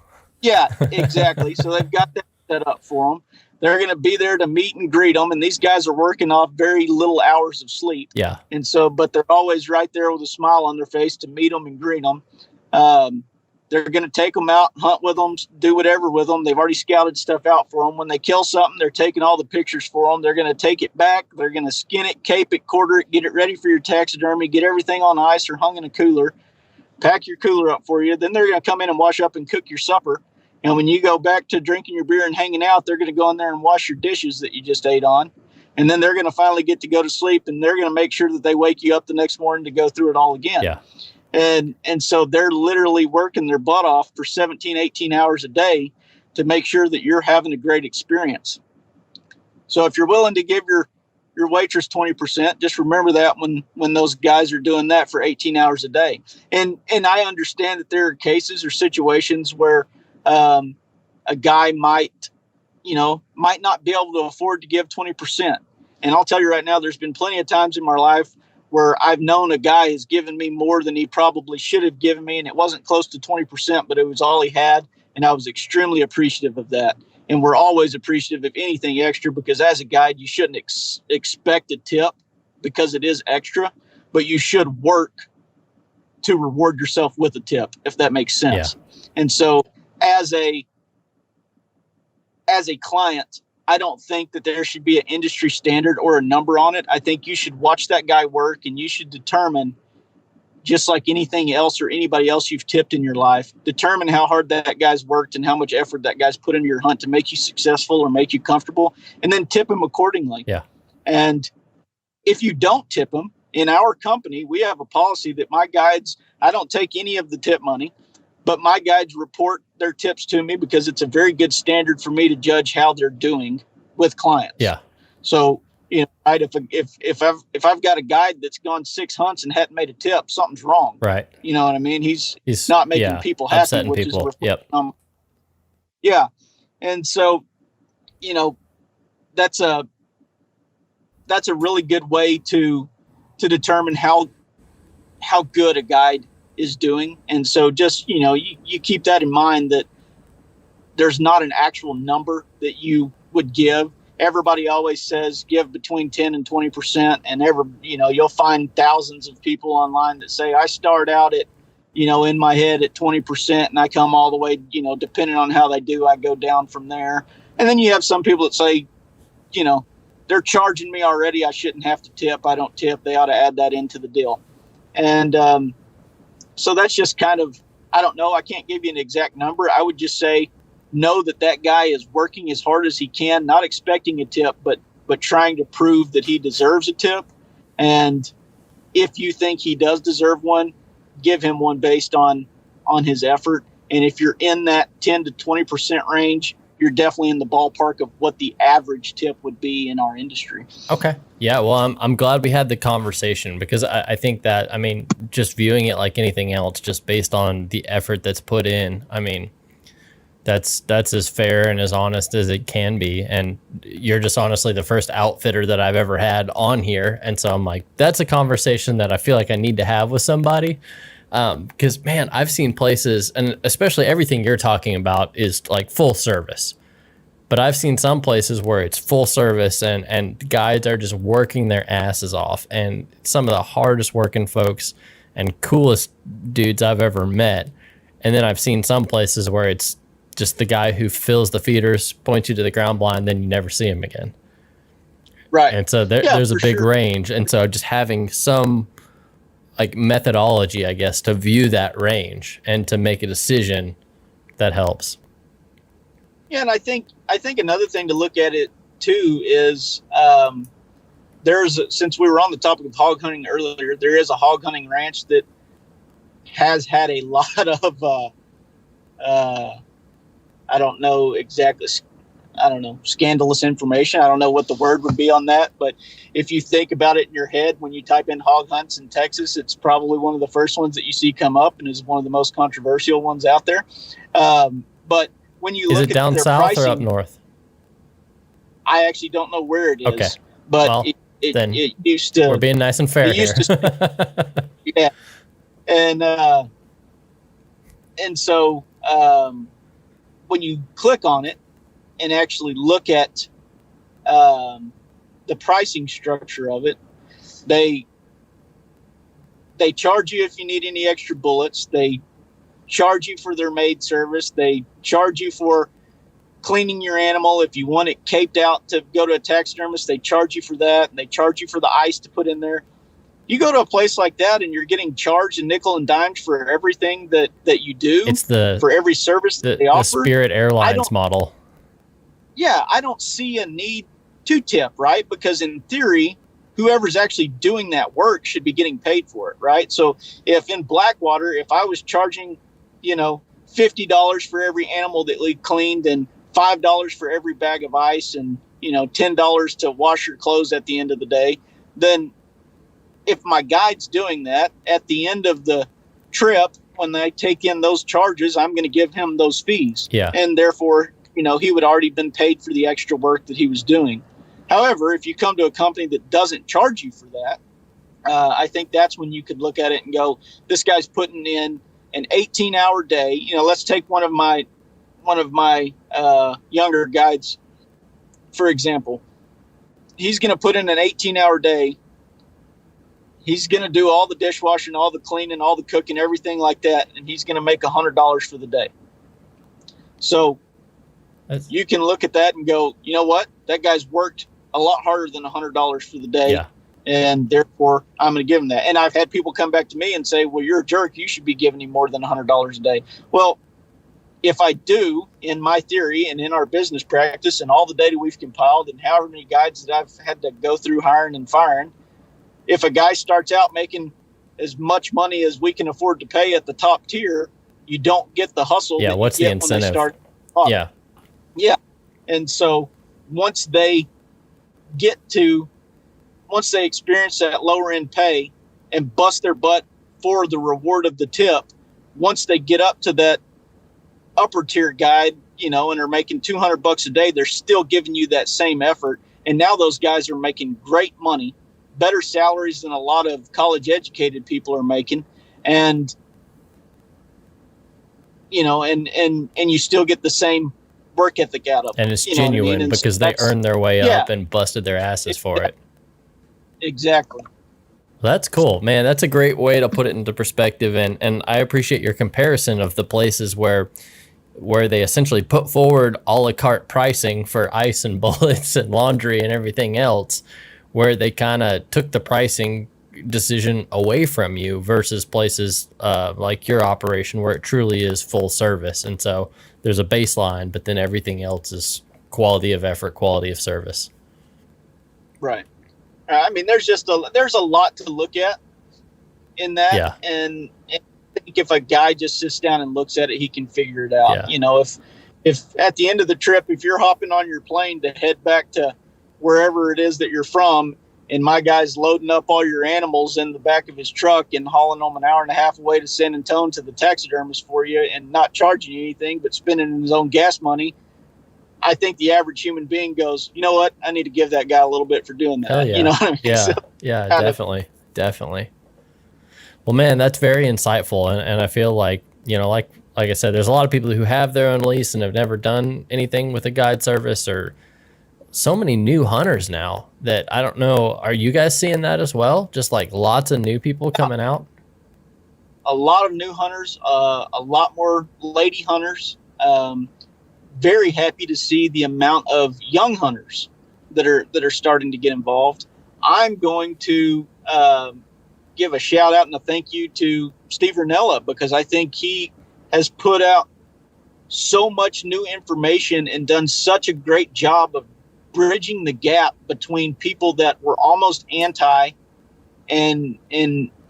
Yeah, exactly. So they've got that set up for them. They're going to be there to meet and greet them. And these guys are working off very little hours of sleep. Yeah. And so, but they're always right there with a smile on their face to meet them and greet them. They're going to take them out, hunt with them, do whatever with them. They've already scouted stuff out for them. When they kill something, they're taking all the pictures for them. They're going to take it back. They're going to skin it, cape it, quarter it, get it ready for your taxidermy, get everything on ice or hung in a cooler, pack your cooler up for you. Then they're going to come in and wash up and cook your supper. And when you go back to drinking your beer and hanging out, they're going to go in there and wash your dishes that you just ate on. And then they're going to finally get to go to sleep, and they're going to make sure that they wake you up the next morning to go through it all again. Yeah. And so they're literally working their butt off for 17, 18 hours a day to make sure that you're having a great experience. So if you're willing to give your waitress 20%, just remember that when those guys are doing that for 18 hours a day. And I understand that there are cases or situations where a guy might not be able to afford to give 20%. And I'll tell you right now, there's been plenty of times in my life where I've known a guy has given me more than he probably should have given me. And it wasn't close to 20%, but it was all he had. And I was extremely appreciative of that. And we're always appreciative of anything extra, because as a guide, you shouldn't expect a tip because it is extra, but you should work to reward yourself with a tip, if that makes sense. Yeah. And so as a client, I don't think that there should be an industry standard or a number on it. I think you should watch that guy work, and you should determine, just like anything else or anybody else you've tipped in your life, determine how hard that guy's worked and how much effort that guy's put into your hunt to make you successful or make you comfortable, and then tip him accordingly. Yeah. And if you don't tip him, in our company, we have a policy that my guides, I don't take any of the tip money, but my guides report their tips to me because it's a very good standard for me to judge how they're doing with clients. Yeah. So, right, if I've got a guide that's gone 6 hunts and hadn't made a tip, something's wrong. Right. You know what I mean? He's not making people happy, upsetting which people. is Yep. Yeah. And so, that's a really good way to determine how good a guide is doing. And so just, you keep that in mind, that there's not an actual number that you would give. Everybody always says give between 10 and 20%. And you'll find thousands of people online that say, I start out at, in my head at 20%, and I come all the way, depending on how they do, I go down from there. And then you have some people that say, they're charging me already, I shouldn't have to tip. I don't tip. They ought to add that into the deal. And, so that's just kind of, I don't know. I can't give you an exact number. I would just say, know that guy is working as hard as he can, not expecting a tip, but trying to prove that he deserves a tip. And if you think he does deserve one, give him one based on his effort. And if you're in that 10 to 20% range, you're definitely in the ballpark of what the average tip would be in our industry. Okay. Yeah. Well, I'm glad we had the conversation, because I think that, I mean, just viewing it like anything else, just based on the effort that's put in, I mean, that's as fair and as honest as it can be. And you're just honestly the first outfitter that I've ever had on here. And so I'm like, that's a conversation that I feel like I need to have with somebody. Because, man, I've seen places, and especially everything you're talking about is like full service. But I've seen some places where it's full service and guides are just working their asses off. And some of the hardest working folks and coolest dudes I've ever met. And then I've seen some places where it's just the guy who fills the feeders, points you to the ground blind, then you never see him again. Right. And so there's a big range. And so just having some like methodology, I guess, to view that range and to make a decision, that helps. Yeah, and I think another thing to look at it too is since we were on the topic of hog hunting earlier, there is a hog hunting ranch that has had a lot of I don't know exactly. I don't know, scandalous information. I don't know what the word would be on that. But if you think about it in your head, when you type in hog hunts in Texas, it's probably one of the first ones that you see come up and is one of the most controversial ones out there. But when you look at down their south pricing, or up north? I actually don't know where it is. Okay. But well, it used to. We're being nice and fair here. Yeah. And so when you click on it and actually look at the pricing structure of it, they charge you if you need any extra bullets. They charge you for their maid service. They charge you for cleaning your animal. If you want it caped out to go to a taxidermist, they charge you for that. And they charge you for the ice to put in there. You go to a place like that and you're getting charged a nickel and dimes for everything that you do. It's for every service that they offer. The Spirit Airlines model. Yeah, I don't see a need to tip, right? Because in theory, whoever's actually doing that work should be getting paid for it, right? So if in Blackwater, if I was charging, $50 for every animal that we cleaned and $5 for every bag of ice and, $10 to wash your clothes at the end of the day, then if my guide's doing that at the end of the trip, when they take in those charges, I'm going to give him those fees. Yeah. And therefore, he would already been paid for the extra work that he was doing. However, if you come to a company that doesn't charge you for that, I think that's when you could look at it and go, this guy's putting in an 18-hour day. Let's take one of my younger guides, for example. He's going to put in an 18-hour day. He's going to do all the dishwashing, all the cleaning, all the cooking, everything like that, and he's going to make $100 for the day. So you can look at that and go, you know what? That guy's worked a lot harder than $100 for the day, and therefore I'm going to give him that. And I've had people come back to me and say, well, you're a jerk. You should be giving him more than $100 a day. Well, if I do, in my theory and in our business practice and all the data we've compiled and however many guides that I've had to go through hiring and firing, if a guy starts out making as much money as we can afford to pay at the top tier, you don't get the hustle. Yeah, what's the incentive? Yeah. Yeah. And so once they experience that lower end pay and bust their butt for the reward of the tip, once they get up to that upper tier guide, and are making $200 a day, they're still giving you that same effort. And now those guys are making great money, better salaries than a lot of college educated people are making. And, and you still get the same work ethic out of them. And it's genuine because they earned their way up and busted their asses for it. Exactly. Well, that's cool, man. That's a great way to put it into perspective. And I appreciate your comparison of the places where they essentially put forward a la carte pricing for ice and bullets and laundry and everything else, where they kind of took the pricing decision away from you versus places like your operation where it truly is full service. And so there's a baseline, but then everything else is quality of effort, quality of service. Right. I mean, there's a lot to look at in that. Yeah. And I think think if a guy just sits down and looks at it, he can figure it out. Yeah. You know, if at the end of the trip, if you're hopping on your plane to head back to wherever it is that you're from, and my guy's loading up all your animals in the back of his truck and hauling them an hour and a half away to San Antonio to the taxidermist for you and not charging you anything but spending his own gas money, I think the average human being goes, you know what? I need to give that guy a little bit for doing that. Hell yeah. You know what I mean? Yeah, So, yeah, definitely. Well, man, that's very insightful. And I feel like, you know, like I said, there's a lot of people who have their own lease and have never done anything with a guide service, or so many new hunters now that I don't know. Are you guys seeing that as well? Just like lots of new people coming out? A lot of new hunters, a lot more lady hunters. Very happy to see the amount of young hunters that are starting to get involved. I'm going to give a shout out and a thank you to Steve Ranella, because I think he has put out so much new information and done such a great job of bridging the gap between people that were almost anti and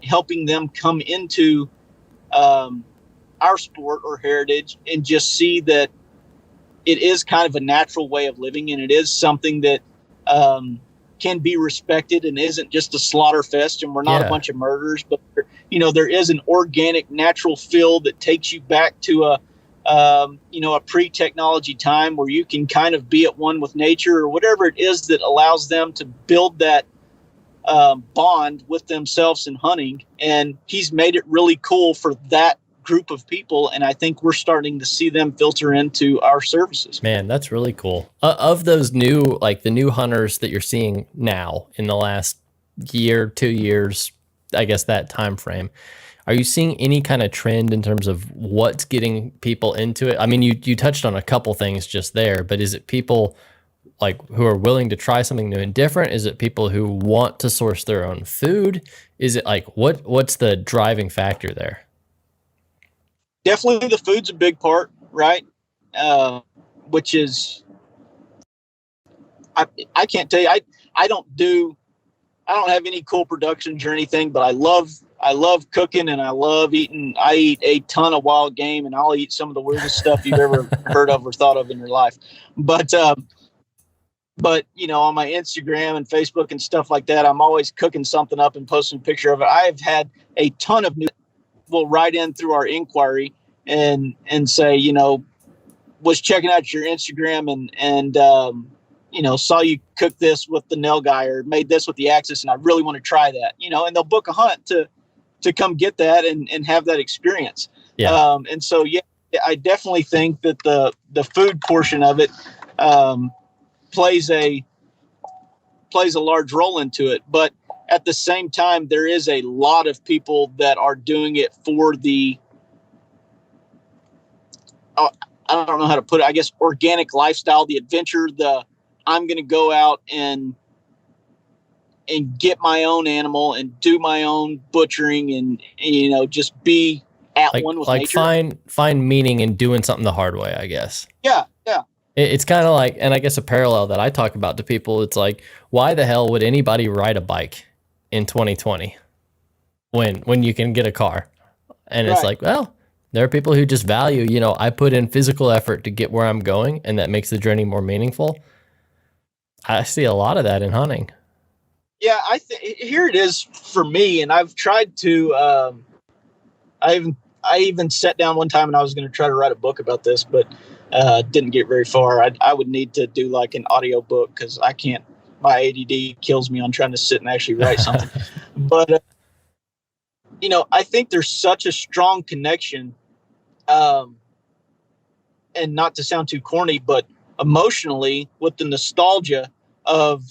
helping them come into our sport or heritage and just see that it is kind of a natural way of living, and it is something that can be respected and isn't just a slaughter fest, and we're not a bunch of murderers, but you know, there is an organic, natural feel that takes you back to a pre-technology time where you can kind of be at one with nature, or whatever it is that allows them to build that bond with themselves in hunting. And he's made it really cool for that group of people, and I think we're starting to see them filter into our services. Man, that's really cool. Of those new, like the new hunters that you're seeing now in the last year, 2 years, I guess that time frame, are you seeing any kind of trend in terms of what's getting people into it? I mean, you touched on a couple things just there, but is it people like who are willing to try something new and different? Is it people who want to source their own food? Is it like what's the driving factor there? Definitely the food's a big part, right? Which is, I can't tell you, I don't have any cool productions or anything, but I love cooking and I love eating. I eat a ton of wild game, and I'll eat some of the weirdest stuff you've ever heard of or thought of in your life. But you know, on my Instagram and Facebook and stuff like that, I'm always cooking something up and posting a picture of it. I've had a ton of new will write in through our inquiry and say, you know, was checking out your Instagram and you know, saw you cook this with the nail guy or made this with the Axis, and I really want to try that, you know, and they'll book a hunt to come get that and have that experience. Yeah. And so, yeah, I definitely think that the food portion of it plays a large role into it. But at the same time, there is a lot of people that are doing it for the, I don't know how to put it, I guess, organic lifestyle, the adventure, I'm going to go out and get my own animal and do my own butchering and you know, just be at one with nature. Find meaning in doing something the hard way, I guess. Yeah. Yeah. It's kind of like, and I guess a parallel that I talk about to people, it's like, why the hell would anybody ride a bike in 2020 when you can get a car? And it's like, well, there are people who just value, you know, I put in physical effort to get where I'm going, and that makes the journey more meaningful. I see a lot of that in hunting. Yeah, here it is for me, and I've tried to. I even sat down one time and I was going to try to write a book about this, but didn't get very far. I would need to do like an audio book because I can't. My ADD kills me on trying to sit and actually write something. But you know, I think there's such a strong connection, and not to sound too corny, but emotionally with the nostalgia of,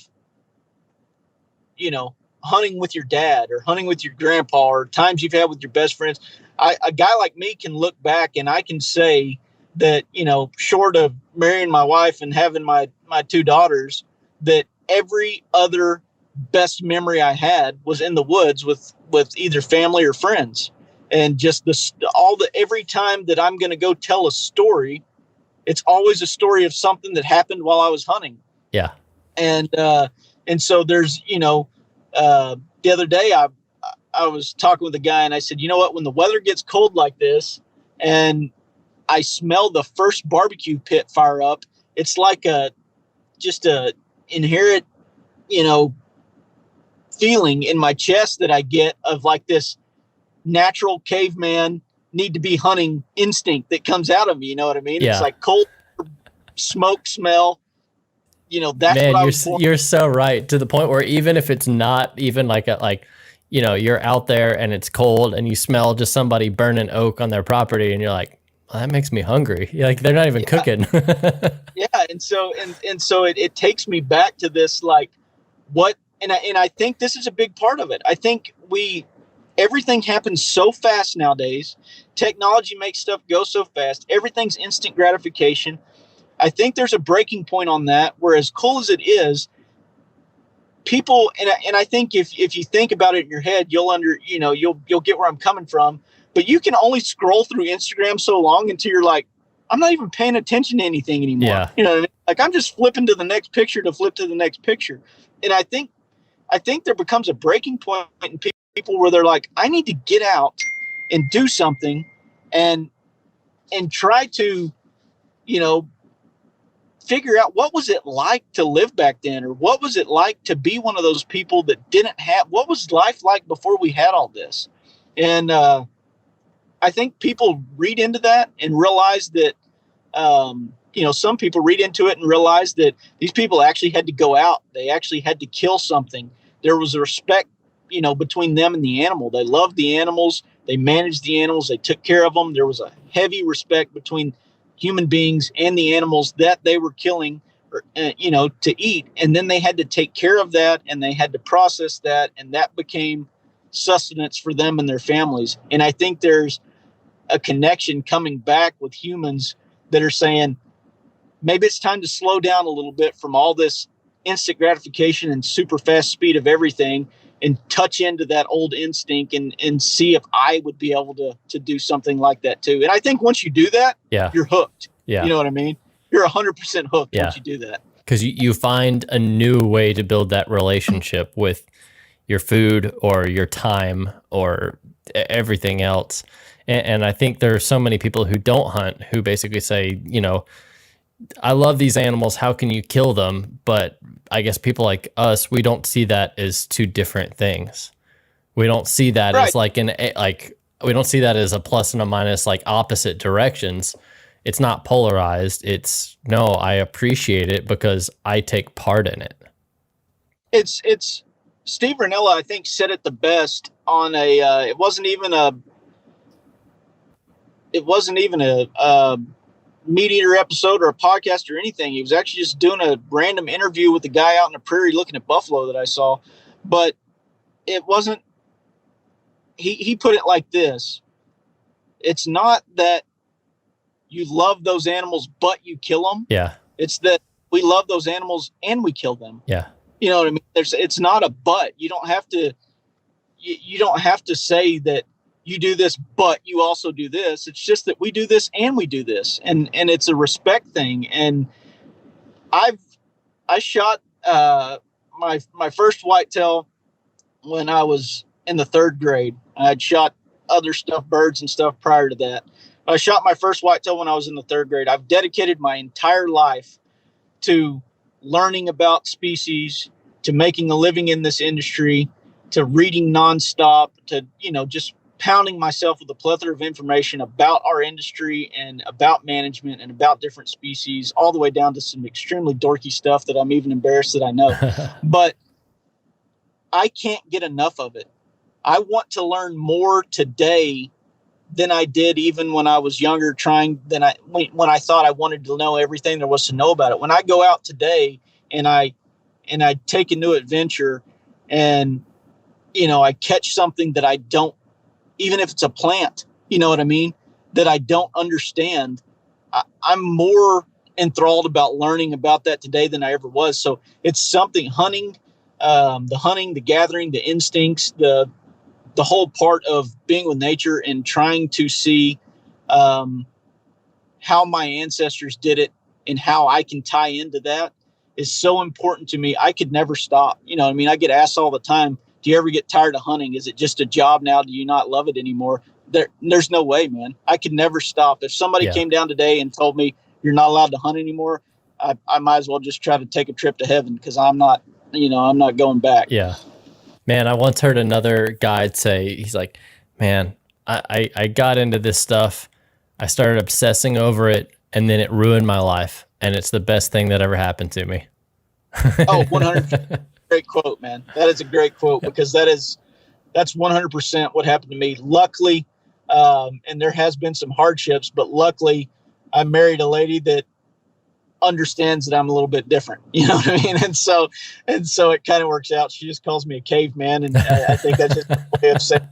you know, hunting with your dad or hunting with your grandpa or times you've had with your best friends. A guy like me can look back and I can say that, you know, short of marrying my wife and having my two daughters, that every other best memory I had was in the woods with either family or friends. And just every time that I'm going to go tell a story, it's always a story of something that happened while I was hunting. Yeah. And so there's, you know, the other day I was talking with a guy and I said, you know what, when the weather gets cold like this and I smell the first barbecue pit fire up, it's like just a inherent, feeling in my chest that I get of like this natural caveman need to be hunting instinct that comes out of me. You know what I mean? Yeah. It's like cold smoke smell. That's Man, what you're so right, to the point where even if it's not even like you're out there and it's cold and you smell just somebody burning oak on their property and you're like, well, that makes me hungry. Like they're not even cooking. Yeah. And so it takes me back to this, like what, and I think this is a big part of it. I think everything happens so fast nowadays. Technology makes stuff go so fast. Everything's instant gratification. I think there's a breaking point on that, where as cool as it is, people, and I think if you think about it in your head, you'll get where I'm coming from, but you can only scroll through Instagram so long until you're like, I'm not even paying attention to anything anymore. Yeah. You know what I mean? Like I'm just flipping to the next picture to flip to the next picture. And I think there becomes a breaking point in people where they're like, I need to get out and do something and try to, figure out what was it like to live back then, or what was it like to be one of those people that didn't have, what was life like before we had all this? And I think people read into that and realize that, some people read into it and realize that these people actually had to go out. They actually had to kill something. There was a respect, between them and the animal. They loved the animals. They managed the animals. They took care of them. There was a heavy respect between human beings and the animals that they were killing, to eat. And then they had to take care of that, and they had to process that, and that became sustenance for them and their families. And I think there's a connection coming back with humans that are saying, maybe it's time to slow down a little bit from all this instant gratification and super fast speed of everything, and touch into that old instinct and see if I would be able to do something like that too. And I think once you do that, you're hooked. Yeah. You know what I mean? You're 100% hooked once you do that. Because you find a new way to build that relationship with your food or your time or everything else. And I think there are so many people who don't hunt who basically say, I love these animals, how can you kill them? But I guess people like us, we don't see that as two different things. We don't see that as we don't see that as a plus and a minus, like opposite directions. It's not polarized. It's no, I appreciate it because I take part in it. It's Steve Ranella, I think, said it the best on it wasn't even a Meat Eater episode or a podcast or anything. He was actually just doing a random interview with a guy out in the prairie looking at buffalo that I saw. But it wasn't, he put it like this. It's not that you love those animals, but you kill them. Yeah. It's that we love those animals and we kill them. Yeah. You know what I mean? It's not a but. You don't have to say that you do this, but you also do this. It's just that we do this and we do this, and it's a respect thing. And I shot my first whitetail when I was in the third grade. I'd shot other stuff, birds and stuff prior to that. I shot my first whitetail when I was in the third grade. I've dedicated my entire life to learning about species, to making a living in this industry, to reading nonstop, to just pounding myself with a plethora of information about our industry and about management and about different species, all the way down to some extremely dorky stuff that I'm even embarrassed that I know. But I can't get enough of it. I want to learn more today than I did even when I was younger, when I thought I wanted to know everything there was to know about it. When I go out today and I take a new adventure and I catch something that I don't, even if it's a plant, you know what I mean, that I don't understand, I'm more enthralled about learning about that today than I ever was. So it's something, hunting, the gathering, the instincts, the whole part of being with nature and trying to see how my ancestors did it and how I can tie into that is so important to me. I could never stop. You know what I mean? I get asked all the time, do you ever get tired of hunting? Is it just a job now? Do you not love it anymore? There's no way, man. I could never stop. If somebody came down today and told me you're not allowed to hunt anymore, I might as well just try to take a trip to heaven, because I'm not going back. Yeah. Man, I once heard another guide say, he's like, man, I got into this stuff. I started obsessing over it, and then it ruined my life. And it's the best thing that ever happened to me. Oh, 100%. Great quote, man. That is a great quote, because that's 100% what happened to me. Luckily, and there has been some hardships, but luckily I married a lady that understands that I'm a little bit different. You know what I mean? And so it kind of works out. She just calls me a caveman. And I think that's just a way of saying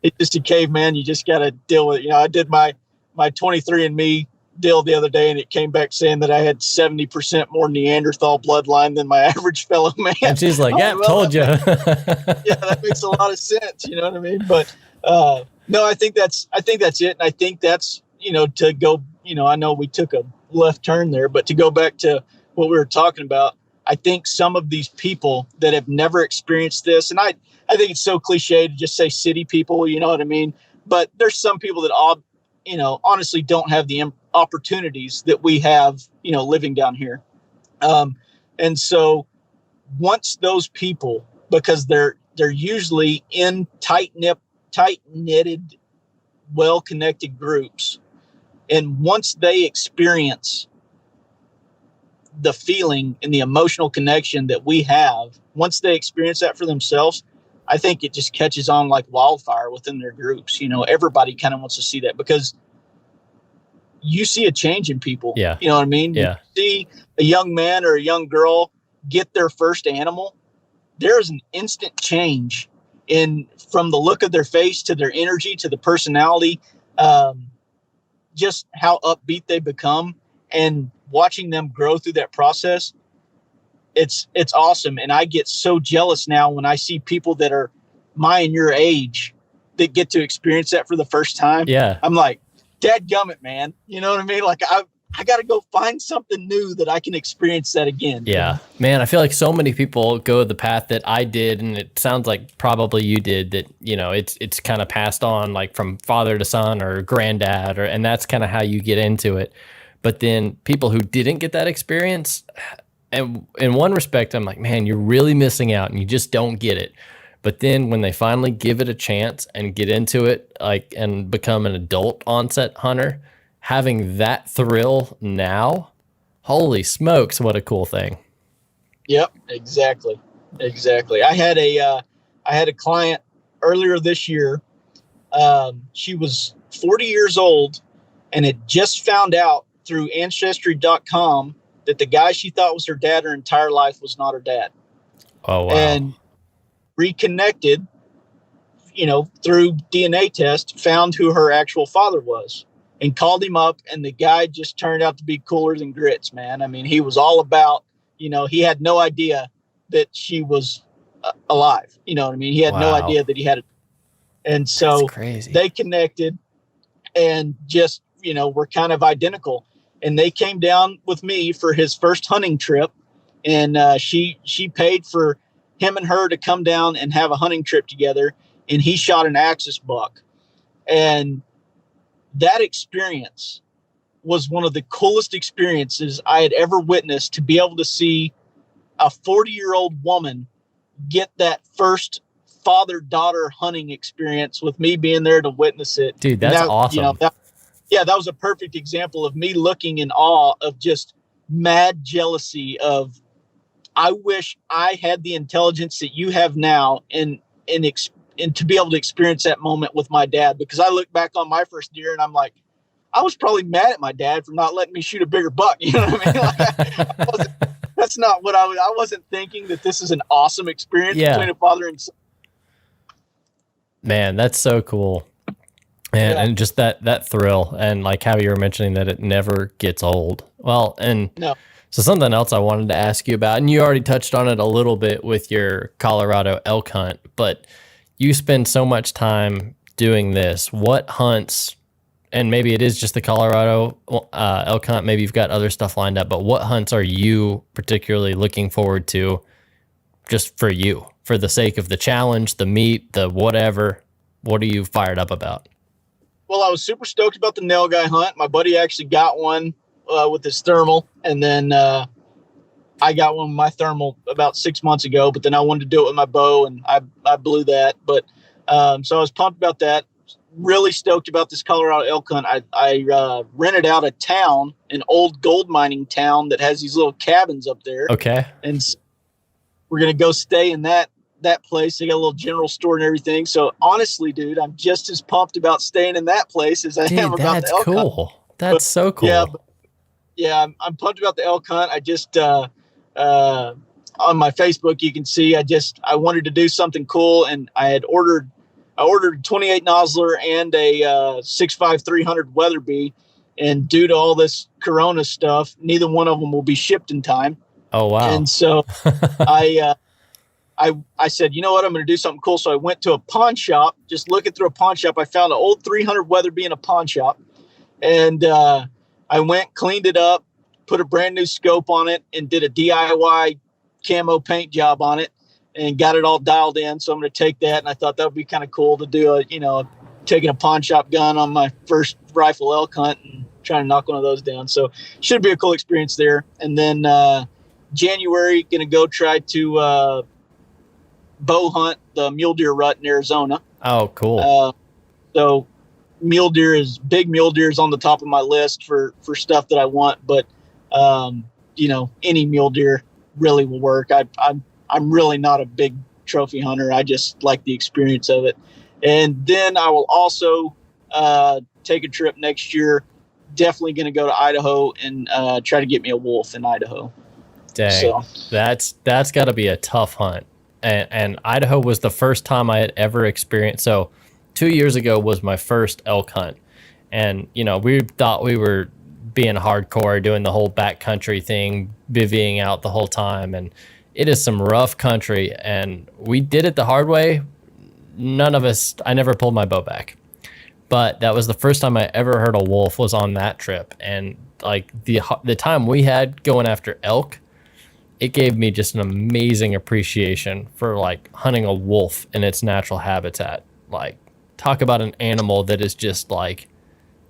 it's just a caveman. You just got to deal with it. I did my 23andMe deal the other day, and it came back saying that I had 70% more Neanderthal bloodline than my average fellow man. And she's like, told you. Yeah, that makes a lot of sense. You know what I mean? But no, I think that's it. And I think that's, to go, I know we took a left turn there, but to go back to what we were talking about, I think some of these people that have never experienced this, and I think it's so cliche to just say city people, you know what I mean? But there's some people that all, honestly don't have the opportunities that we have, living down here. And so once those people, because they're usually in tight-knitted, well-connected groups, and once they experience the feeling and the emotional connection that we have, once they experience that for themselves, I think it just catches on like wildfire within their groups. Everybody kind of wants to see that, because you see a change in people. Yeah. You know what I mean? Yeah. You see a young man or a young girl get their first animal. There is an instant change from the look of their face to their energy to the personality, just how upbeat they become, and watching them grow through that process. It's awesome. And I get so jealous now when I see people that are my and your age that get to experience that for the first time. Yeah. I'm like, dadgummit, man. You know what I mean? Like I got to go find something new that I can experience that again. Yeah, man, I feel like so many people go the path that I did, and it sounds like probably you did, that, it's kind of passed on like from father to son or granddad, and that's kind of how you get into it. But then people who didn't get that experience, and in one respect, I'm like, man, you're really missing out and you just don't get it. But then when they finally give it a chance and get into it, like, and become an adult onset hunter, having that thrill now, holy smokes, what a cool thing. Yep, exactly. I had a client earlier this year. She was 40 years old and had just found out through ancestry.com that the guy she thought was her dad her entire life was not her dad. Oh, wow. And reconnected, through DNA test, found who her actual father was, and called him up, and the guy just turned out to be cooler than grits, man. I mean, he was all about, he had no idea that she was alive. You know what I mean? He had no idea that he had it. And so they connected and just, were kind of identical. And they came down with me for his first hunting trip. And she paid for him and her to come down and have a hunting trip together. And he shot an axis buck. And that experience was one of the coolest experiences I had ever witnessed, to be able to see a 40-year-old woman get that first father-daughter hunting experience with me being there to witness it. Dude, that's awesome. That was a perfect example of me looking in awe of just mad jealousy of, I wish I had the intelligence that you have now and to be able to experience that moment with my dad. Because I look back on my first deer and I'm like, I was probably mad at my dad for not letting me shoot a bigger buck. You know what I mean? That's not what I wasn't thinking that this is an awesome experience between a father and son. Man, that's so cool. And just that thrill, and like how you were mentioning that it never gets old. Well, and no. So something else I wanted to ask you about, and you already touched on it a little bit with your Colorado elk hunt, but you spend so much time doing this. What hunts, and maybe it is just the Colorado elk hunt, maybe you've got other stuff lined up, but what hunts are you particularly looking forward to just for you? for the sake of the challenge, the meat, the whatever? What are you fired up about? Well, I was super stoked about the nail guy hunt. My buddy actually got one with his thermal, and then I got one with my thermal about 6 months ago, but then I wanted to do it with my bow, and I blew that. But so I was pumped about that. Really stoked about this Colorado elk hunt. I rented out a town, an old gold mining town that has these little cabins up there. Okay. And we're going to go stay in that place. They got a little general store and everything. So honestly, dude, I'm just as pumped about staying in that place as I am about the elk hunt. That's cool. That's so cool. Yeah, I'm pumped about the elk hunt. I just on my Facebook, you can see I wanted to do something cool, and I ordered a 28 nozzler and a 6.5 300 Weatherby, and due to all this Corona stuff, neither one of them will be shipped in time. Oh wow! And so I said, you know what, I'm going to do something cool. So I went to a pawn shop, just looking through a pawn shop. I found an old 300 Weatherby in a pawn shop, and I went, cleaned it up, put a brand new scope on it, and did a DIY camo paint job on it, and got it all dialed in. So I'm going to take that, and I thought that would be kind of cool to do taking a pawn shop gun on my first rifle elk hunt and trying to knock one of those down. So should be a cool experience there. And then January, going to go try to bow hunt the mule deer rut in Arizona. Oh, cool. So big mule deer is on the top of my list for stuff that I want, but any mule deer really will work. I'm really not a big trophy hunter. I just like the experience of it. And then I will also take a trip next year. Definitely going to go to Idaho and try to get me a wolf in Idaho. Dang, so that's got to be a tough hunt. And Idaho was the first time I had ever experienced. So 2 years ago was my first elk hunt. And, we thought we were being hardcore, doing the whole backcountry thing, bivvying out the whole time. And it is some rough country. And we did it the hard way. I never pulled my bow back. But that was the first time I ever heard a wolf was on that trip. And like the time we had going after elk, it gave me just an amazing appreciation for like hunting a wolf in its natural habitat. Like, talk about an animal that is just like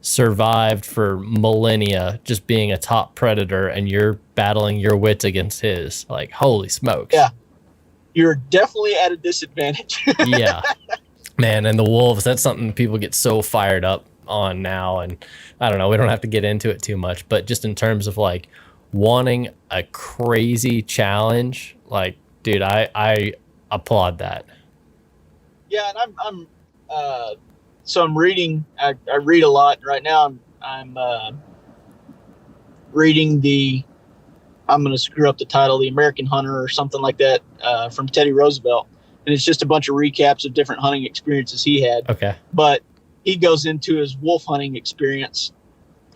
survived for millennia, just being a top predator, and you're battling your wits against his. Like, holy smokes. Yeah. You're definitely at a disadvantage. Yeah. Man, and the wolves, that's something people get so fired up on now. And I don't know, we don't have to get into it too much, but just in terms of like wanting a crazy challenge, like, dude, I applaud that. Yeah, and I'm reading. I read a lot right now. I'm reading I'm going to screw up the title, The American Hunter or something like that, from Teddy Roosevelt, and it's just a bunch of recaps of different hunting experiences he had. Okay, but he goes into his wolf hunting experience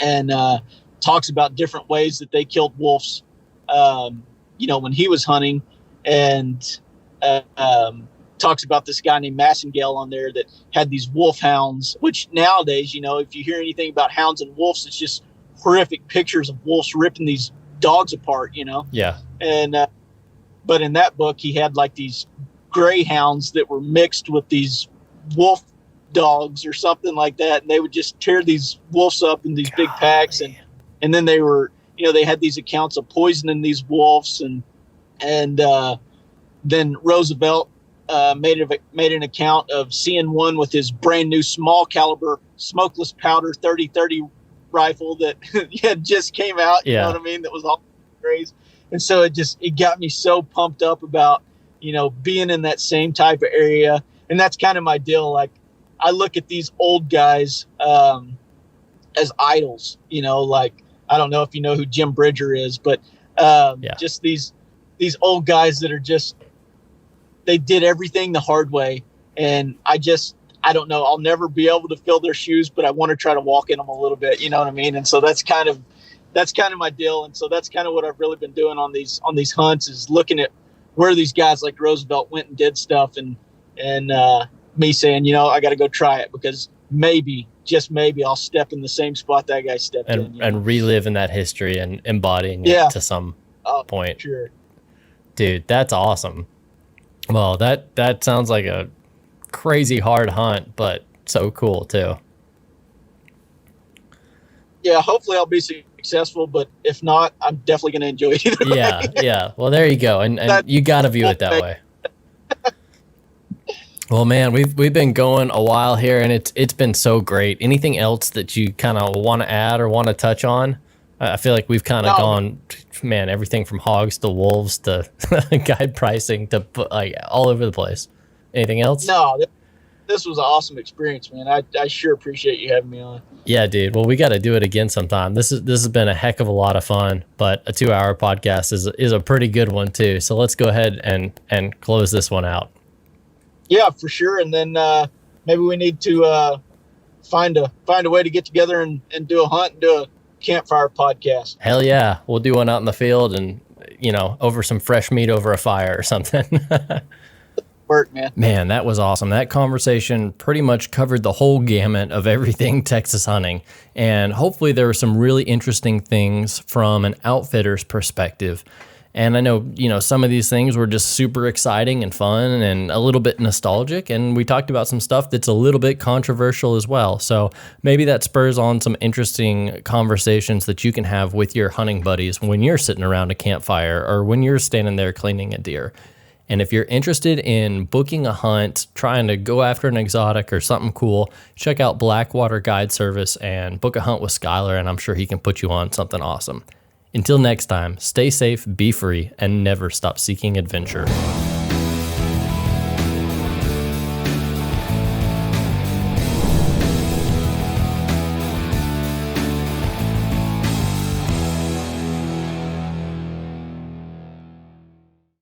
and talks about different ways that they killed wolves, when he was hunting, and talks about this guy named Massengale on there that had these wolf hounds, which nowadays, if you hear anything about hounds and wolves, it's just horrific pictures of wolves ripping these dogs apart, Yeah. And, but in that book, he had like these greyhounds that were mixed with these wolf dogs or something like that. And they would just tear these wolves up in these big packs. And then they were, they had these accounts of poisoning these wolves. And then Roosevelt made an account of seeing one with his brand new small caliber smokeless powder 30-30 rifle that had just came out. You know what I mean? That was all crazy. And so it got me so pumped up about, being in that same type of area. And that's kind of my deal. Like, I look at these old guys as idols, like, I don't know if you know who Jim Bridger is, but just these old guys that are just, they did everything the hard way. And I don't know, I'll never be able to fill their shoes, but I want to try to walk in them a little bit, you know what I mean? And so that's kind of my deal. And so that's kind of what I've really been doing on these hunts, is looking at where these guys like Roosevelt went and did stuff, and me saying, I got to go try it, because maybe, just maybe, I'll step in the same spot that guy stepped in. And relive in that history and embodying it to some point. Sure. Dude, that's awesome. Well, that sounds like a crazy hard hunt, but so cool too. Yeah, hopefully I'll be successful, but if not, I'm definitely going to enjoy it either way. Yeah. Well, there you go, and you got to view it that way. Well, man, we've been going a while here, and it's been so great. Anything else that you kind of want to add or want to touch on? I feel like we've kind of gone, man, everything from hogs to wolves to guide pricing to like all over the place. Anything else? No, this was an awesome experience, man. I sure appreciate you having me on. Yeah, dude. Well, we got to do it again sometime. This has been a heck of a lot of fun, but a 2-hour podcast is a pretty good one too. So let's go ahead and close this one out. Yeah, for sure. And then maybe we need to find a way to get together and do a hunt and do a campfire podcast. Hell yeah. We'll do one out in the field and, over some fresh meat over a fire or something. Work, man. Man, that was awesome. That conversation pretty much covered the whole gamut of everything Texas hunting. And hopefully there were some really interesting things from an outfitter's perspective. And I know, some of these things were just super exciting and fun and a little bit nostalgic. And we talked about some stuff that's a little bit controversial as well. So maybe that spurs on some interesting conversations that you can have with your hunting buddies when you're sitting around a campfire or when you're standing there cleaning a deer. And if you're interested in booking a hunt, trying to go after an exotic or something cool, check out Blackwater Guide Service and book a hunt with Skyler, and I'm sure he can put you on something awesome. Until next time, stay safe, be free, and never stop seeking adventure.